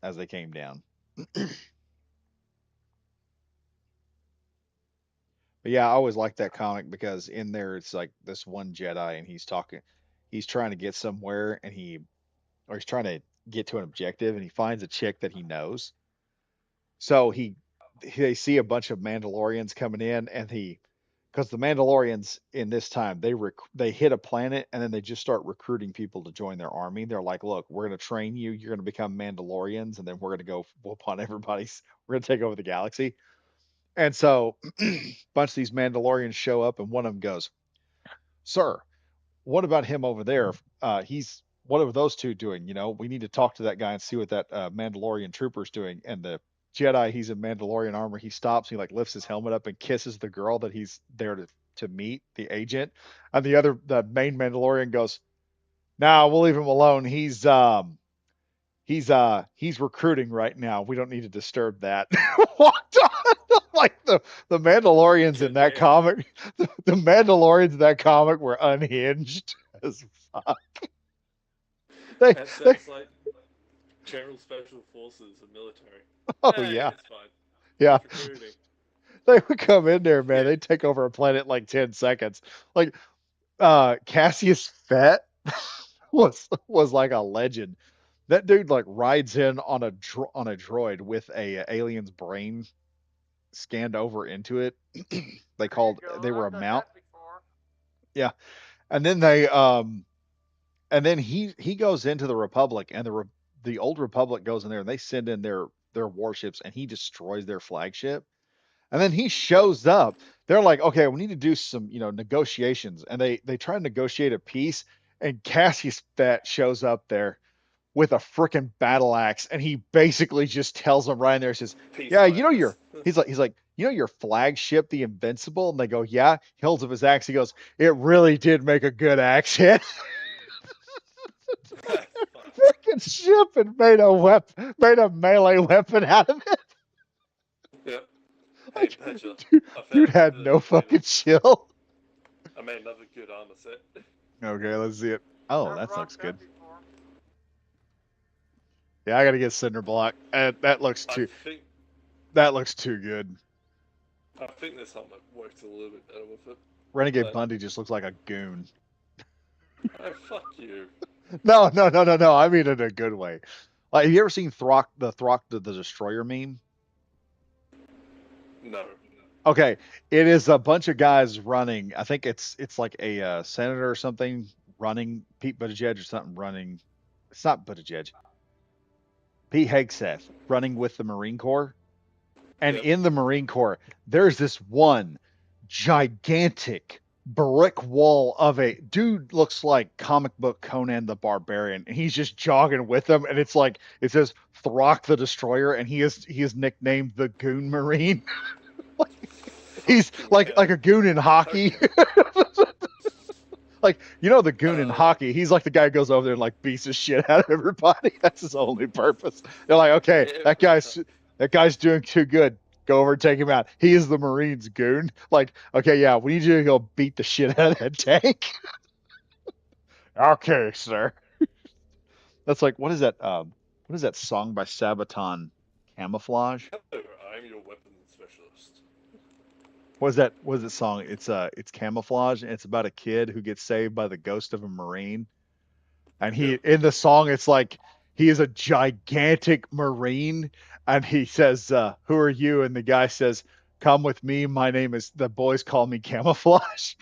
as they came down. But yeah, I always liked that comic because in there it's like this one Jedi and he's trying to get somewhere or he's trying to get to an objective and he finds a chick that he knows. So they see a bunch of Mandalorians coming in and because the Mandalorians in this time they hit a planet and then they just start recruiting people to join their army. They're like, look, we're gonna train you. You're gonna become Mandalorians, and then we're gonna go whoop on everybody's. We're gonna take over the galaxy. And so, a bunch of these Mandalorians show up, and one of them goes, "Sir, what about him over there? What are those two doing? You know, we need to talk to that guy and see what that Mandalorian trooper's doing." And the Jedi, he's in Mandalorian armor. He stops. He like lifts his helmet up and kisses the girl that he's there to meet, the agent. And the main Mandalorian goes, "Nah, we'll leave him alone. He's recruiting right now. We don't need to disturb that." Walked on. Like the Mandalorians in that comic, the Mandalorians in that comic were unhinged as fuck. That sounds like General Special Forces and military. Oh Hey, yeah, it's fine. yeah. It's recruiting. They would come in there, man. Yeah. They'd take over a planet in like 10 seconds. Like Cassius Fett was like a legend. That dude like rides in on a droid with a alien's brain scanned over into it. They were a mount. Yeah. And then he goes into the Republic and the old Republic goes in there and they send in their warships and he destroys their flagship. And then he shows up. They're like, okay, we need to do some, negotiations. And they try to negotiate a peace. And Cassius Fett shows up there with a freaking battle axe, and he basically just tells them right in there, says, "Yeah, he's like, your flagship, the Invincible." And they go, "Yeah." He holds up his axe. He goes, "It really did make a good axe hit." Freaking ship and made a melee weapon out of it. Yep. Hey, Badger, Dude had no fucking chill. I made another good armor set. Okay, let's see it. Oh, that looks good. Yeah, I gotta get Cinder Block. That looks too good. I think this helmet works a little bit better with it. Renegade Bundy just looks like a goon. Oh, fuck you. No. I mean in a good way. Like, have you ever seen Throck the Destroyer meme? No. Okay, it is a bunch of guys running. I think it's like a senator or something running, Pete Buttigieg or something running. It's not Buttigieg. Pete Hegseth running with the Marine Corps. And in the Marine Corps, there's this one gigantic brick wall of a dude, looks like comic book Conan the Barbarian, and he's just jogging with them, and it's like it says Throck the Destroyer, and he is nicknamed the Goon Marine. He's like a goon in hockey. Like, the goon in hockey, he's like the guy who goes over there and like beats the shit out of everybody. That's his only purpose. They're like, okay, that guy's doing too good. Go over and take him out. He is the Marines goon. Like, okay, yeah, we need you to go beat the shit out of that tank. Okay, sir. That's like, what is that song by Sabaton? Camouflage? I'm your weapons specialist. What is that song? It's Camouflage, and it's about a kid who gets saved by the ghost of a Marine. And in the song, it's like he is a gigantic Marine, and he says, "Who are you?" And the guy says, "Come with me. My name is." The boys call me Camouflage.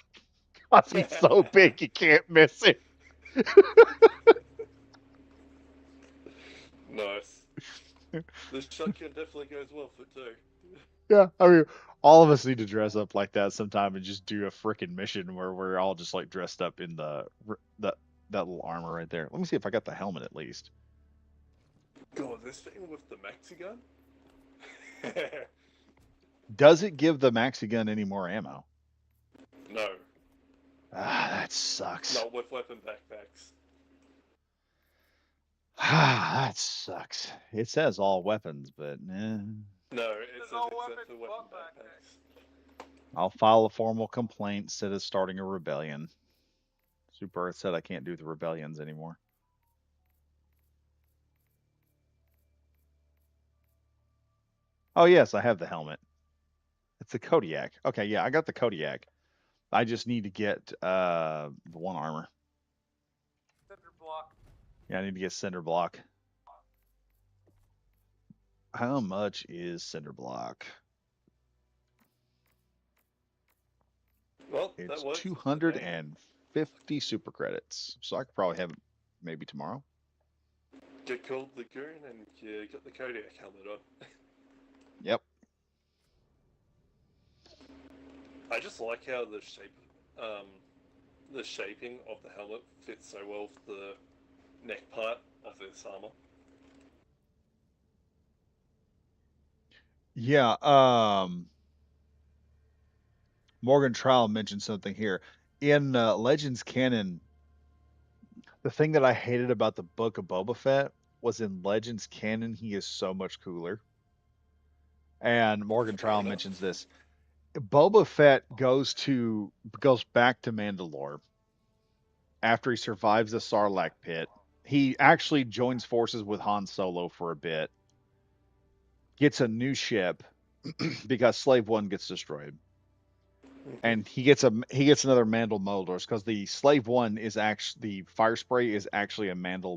Cause he's so big you can't miss it. Nice. This shotgun definitely goes well for two. Yeah, I mean, all of us need to dress up like that sometime and just do a freaking mission where we're all just like dressed up in that little armor right there. Let me see if I got the helmet at least. God, this thing with the Maxi gun? Does it give the maxi gun any more ammo? No, Ah, that sucks. not with weapon backpacks. Ah, that sucks. It says all weapons, but No, it There's says no except weapons for weapon but backpacks. backpacks. I'll file a formal complaint instead of starting a rebellion. Super Earth said I can't do the rebellions anymore. Oh yes, I have the helmet. It's the Kodiak. Okay, yeah, I got the Kodiak. I just need to get the one armor. Cinder block. Yeah, I need to get cinder block. How much is cinder block? Well, It's that works. 250 super credits. So I could probably have it maybe tomorrow. Get called the Goon and you got the Kodiak helmet on. Yep. I just like how the shaping of the helmet fits so well with the neck part of this armor. Yeah, Morgan Trial mentioned something here. In Legends canon, the thing that I hated about the book of Boba Fett was in Legends canon, he is so much cooler. And Morgan Fair Trial enough. mentions this. Boba Fett goes back to Mandalore after he survives the Sarlacc pit. He actually joins forces with Han Solo for a bit, gets a new ship because Slave One gets destroyed, and he gets another Mandal Motors because the Slave One is actually the fire spray is actually a Mandal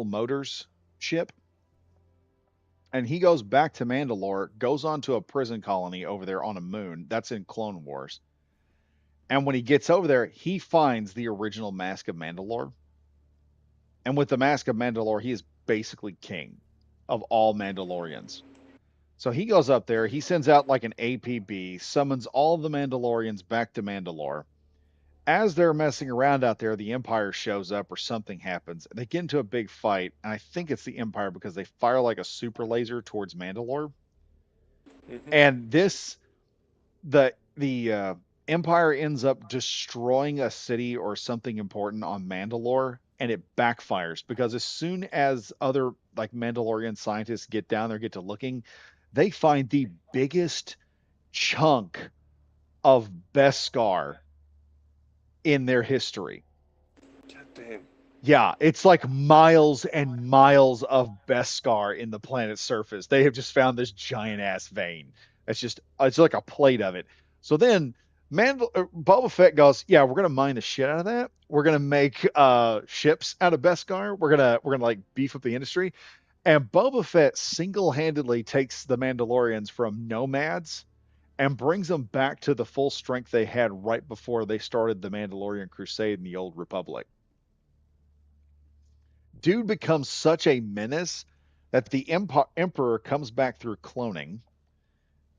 Motors ship. And he goes back to Mandalore, goes on to a prison colony over there on a moon. That's in Clone Wars. And when he gets over there, he finds the original Mask of Mandalore. And with the Mask of Mandalore, he is basically king of all Mandalorians. So he goes up there, he sends out like an APB, summons all the Mandalorians back to Mandalore. As they're messing around out there, the Empire shows up or something happens. They get into a big fight, and I think it's the Empire because they fire like a super laser towards Mandalore. And the Empire ends up destroying a city or something important on Mandalore, and it backfires because as soon as other like Mandalorian scientists get down there, get to looking, they find the biggest chunk of Beskar in their history. God damn. Yeah, it's like miles and miles of Beskar in the planet's surface. They have just found this giant ass vein. It's like a plate of it. So then Boba Fett goes, yeah, we're gonna mine the shit out of that. We're gonna make ships out of Beskar. We're gonna like beef up the industry. And Boba Fett single-handedly takes the Mandalorians from nomads and brings them back to the full strength they had right before they started the Mandalorian Crusade in the Old Republic. Dude becomes such a menace that the Emperor comes back through cloning,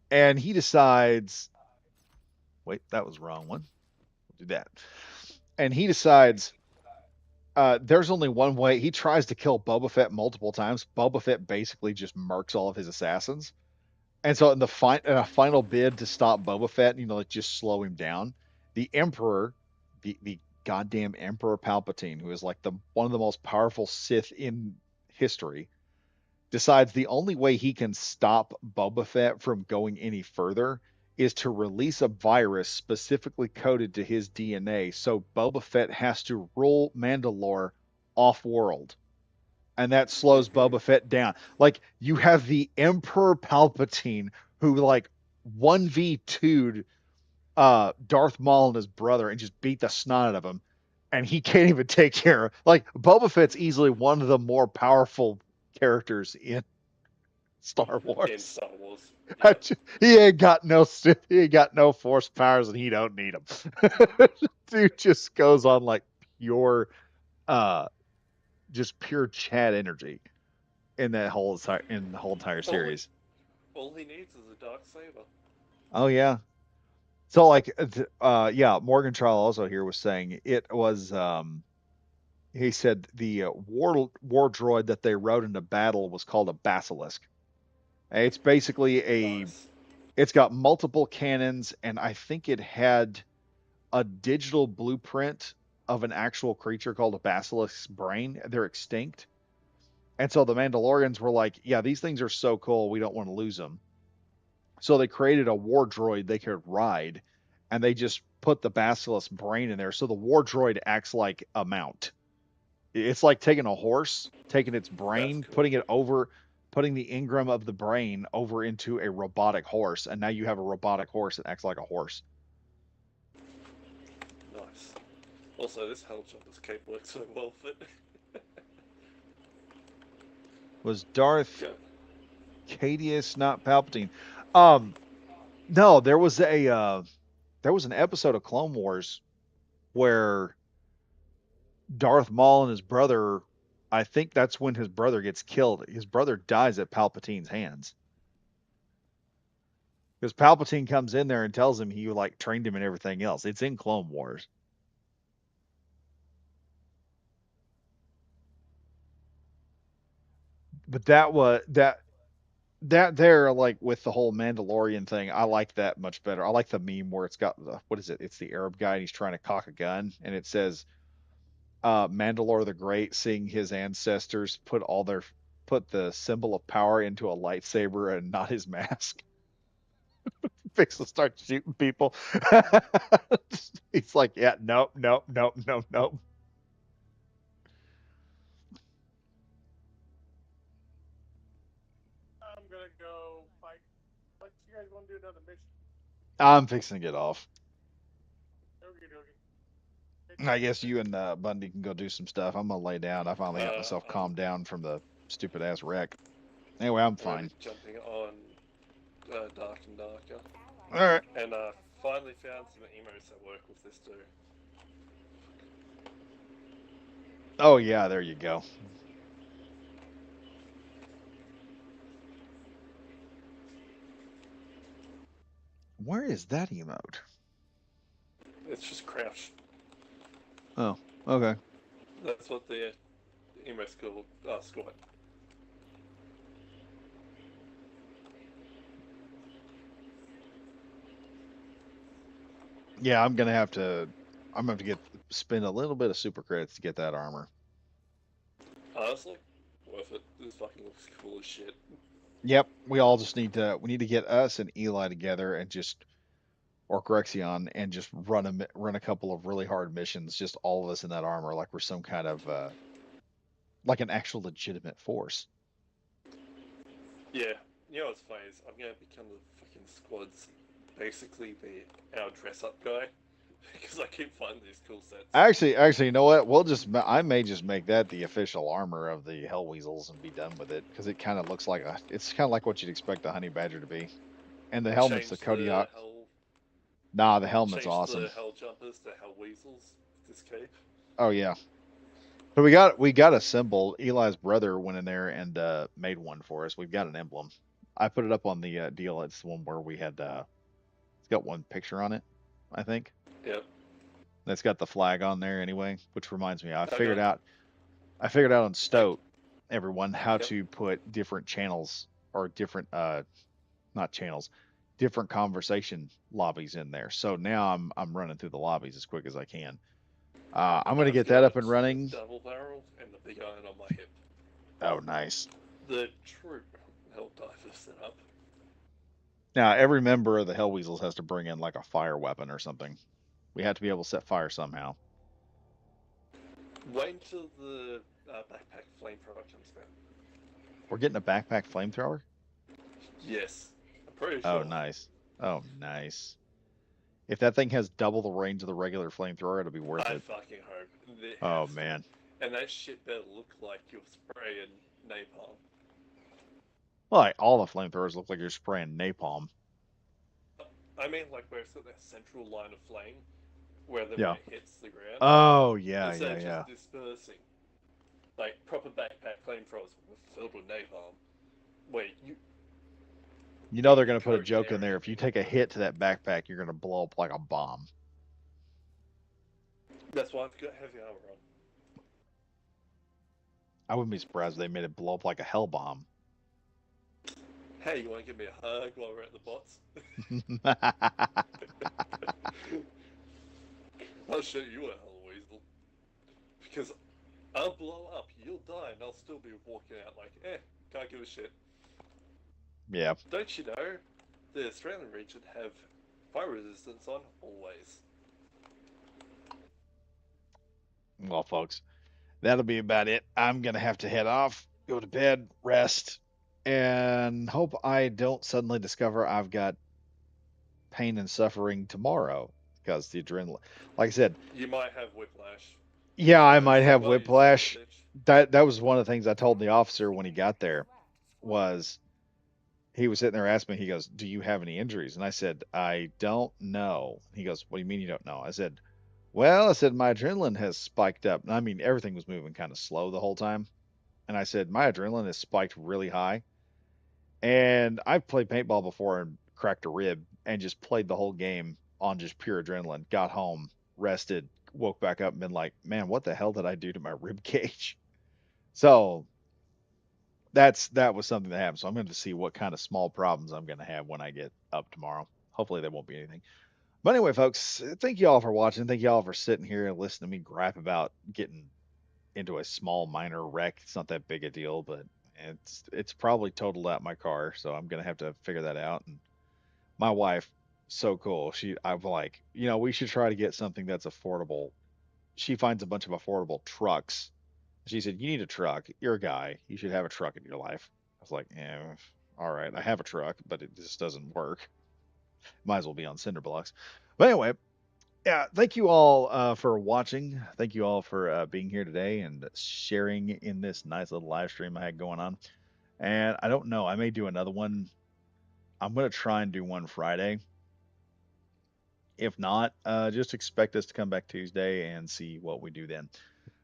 and he decides, wait, that was the wrong one. We'll do that. And he decides there's only one way. He tries to kill Boba Fett multiple times. Boba Fett basically just murks all of his assassins. And so in a final bid to stop Boba Fett, like just slow him down, the Emperor, the goddamn Emperor Palpatine, who is like one of the most powerful Sith in history, decides the only way he can stop Boba Fett from going any further is to release a virus specifically coded to his DNA. So Boba Fett has to rule Mandalore off world. And that slows Boba Fett down. Like you have the Emperor Palpatine who like 1v2'd Darth Maul and his brother and just beat the snot out of him. And he can't even take care of like Boba Fett's easily one of the more powerful characters in Star Wars. In Star Wars. He ain't got no force powers and he don't need them. Dude just goes on like pure just pure Chad energy in the whole entire series. All he needs is a dark saber. Oh yeah. So like yeah, Morgan Trial also here was saying it was he said the war droid that they rode into battle was called a basilisk. It's basically a. Nice. It's got multiple cannons, and I think it had a digital blueprint of an actual creature called a basilisk's brain. They're extinct. And so the Mandalorians were like, yeah, these things are so cool, we don't want to lose them. So they created a war droid they could ride, and they just put the basilisk brain in there. So the war droid acts like a mount. It's like taking a horse, taking its brain, cool. putting it over, putting the engram of the brain over into a robotic horse, and now you have a robotic horse that acts like a horse. Nice. Also, this Hellchopper's cape works so well fit. Was Darth Yeah. Caedius not Palpatine? No, there was an episode of Clone Wars where Darth Maul and his brother, I think that's when his brother gets killed. His brother dies at Palpatine's hands. Because Palpatine comes in there and tells him he like trained him and everything else. It's in Clone Wars. But that there, like with the whole Mandalorian thing, I like that much better. I like the meme where it's got the, what is it? It's the Arab guy and he's trying to cock a gun and it says Mandalore the Great seeing his ancestors put the symbol of power into a lightsaber and not his mask. Fix will start shooting people. He's like, yeah, nope, nope, nope, nope, nope. I'm gonna go fight. What you guys want to do another mission? I'm fixing to get off. Okie dokie. I guess you and Bundy can go do some stuff. I'm gonna lay down. I finally got myself I'm calmed down from the stupid ass wreck. Anyway, I'm gonna fine. be jumping on Dark and Darker. All right. And finally found some emos that work with this too. Oh yeah, there you go. Where is that emote? It's just crouch. Oh, okay. That's what the emo's called. Squat. Yeah, I'm gonna have to spend a little bit of super credits to get that armor. Honestly, worth it. This fucking looks cool as shit. Yep, we all just need to get us and Eli together and just or Grexion and just run a couple of really hard missions, just all of us in that armor, like we're some kind of like an actual legitimate force. Yeah, you know what's funny is I'm gonna become the fucking squad's basically our dress up guy because I keep finding these cool sets. Actually, you know what? I may just make that the official armor of the Hell Weasels and be done with it because it kind of looks like it's kind of like what you'd expect the Honey Badger to be, and the helmet's the Kodiak. Nah, the helmet's awesome. The Hell Jumpers to Hell Weasels. This cape. Oh yeah. So we got a symbol. Eli's brother went in there and made one for us. We've got an emblem. I put it up on the deal. It's the one where we had it's got one picture on it, I think. Yep. That's got the flag on there anyway, which reminds me, I figured out on Stoat, everyone, how to put different channels or different not channels, different conversation lobbies in there. So now I'm running through the lobbies as quick as I can. I'm gonna get that up and running. Double barrel and the big iron on my hip. Oh, nice. The true Hell Diver setup. Now every member of the Hell Weasels has to bring in like a fire weapon or something. We have to be able to set fire somehow. Wait until the backpack flamethrower comes down. We're getting a backpack flamethrower? Yes. I'm pretty sure. Oh, nice. Oh, nice. If that thing has double the range of the regular flamethrower, it'll be worth I it. fucking hope. Oh, man. And that shit better look like you're spraying napalm. Well, like, all the flamethrowers look like you're spraying napalm. I mean, like where it's got that central line of flame, where when it hits the ground. Oh, yeah, instead yeah, of just dispersing. Like proper backpack flamethrowers filled with napalm. Wait, You know they're going to put a joke in there. If you take a hit to that backpack, you're going to blow up like a bomb. That's why I've got heavy armor on. I wouldn't be surprised if they made it blow up like a hell bomb. Hey, you want to give me a hug while we're at the bots? I'll show you a hell weasel. Because I'll blow up, you'll die, and I'll still be walking out like, can't give a shit. Yeah. Don't you know, the Australian region have fire resistance on always. Well, folks, that'll be about it. I'm going to have to head off, go to bed, rest, and hope I don't suddenly discover I've got pain and suffering tomorrow because the adrenaline, like I said, You might have whiplash. yeah, I might So have while you son of a whiplash. bitch, That was one of the things I told the officer when he got there was he was sitting there asking me, he goes, "Do you have any injuries?" And I said, "I don't know." He goes, "What do you mean you don't know?" I said, "Well," I said, "my adrenaline has spiked up." And I mean, everything was moving kind of slow the whole time. And I said, "My adrenaline has spiked really high." And I've played paintball before and cracked a rib and just played the whole game on just pure adrenaline. Got home, rested, woke back up and been like, "Man, what the hell did I do to my rib cage?" So that was something that happened. So I'm going to see what kind of small problems I'm going to have when I get up tomorrow. Hopefully there won't be anything. But anyway, folks, thank you all for watching. Thank you all for sitting here and listening to me gripe about getting into a small minor wreck. It's not that big a deal, but it's probably totaled out my car, so I'm gonna have to figure that out. And my wife, so cool. I'm like, we should try to get something that's affordable. She finds a bunch of affordable trucks. She said, "You need a truck. You're a guy. You should have a truck in your life." I was like, "Yeah, all right. I have a truck, but it just doesn't work. Might as well be on cinder blocks." But anyway, yeah, thank you all for watching. Thank you all for being here today and sharing in this nice little live stream I had going on. And I don't know, I may do another one. I'm going to try and do one Friday. If not, just expect us to come back Tuesday and see what we do then.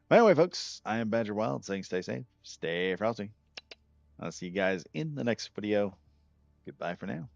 But anyway, folks, I am Badger Wild saying stay safe, stay frosty. I'll see you guys in the next video. Goodbye for now.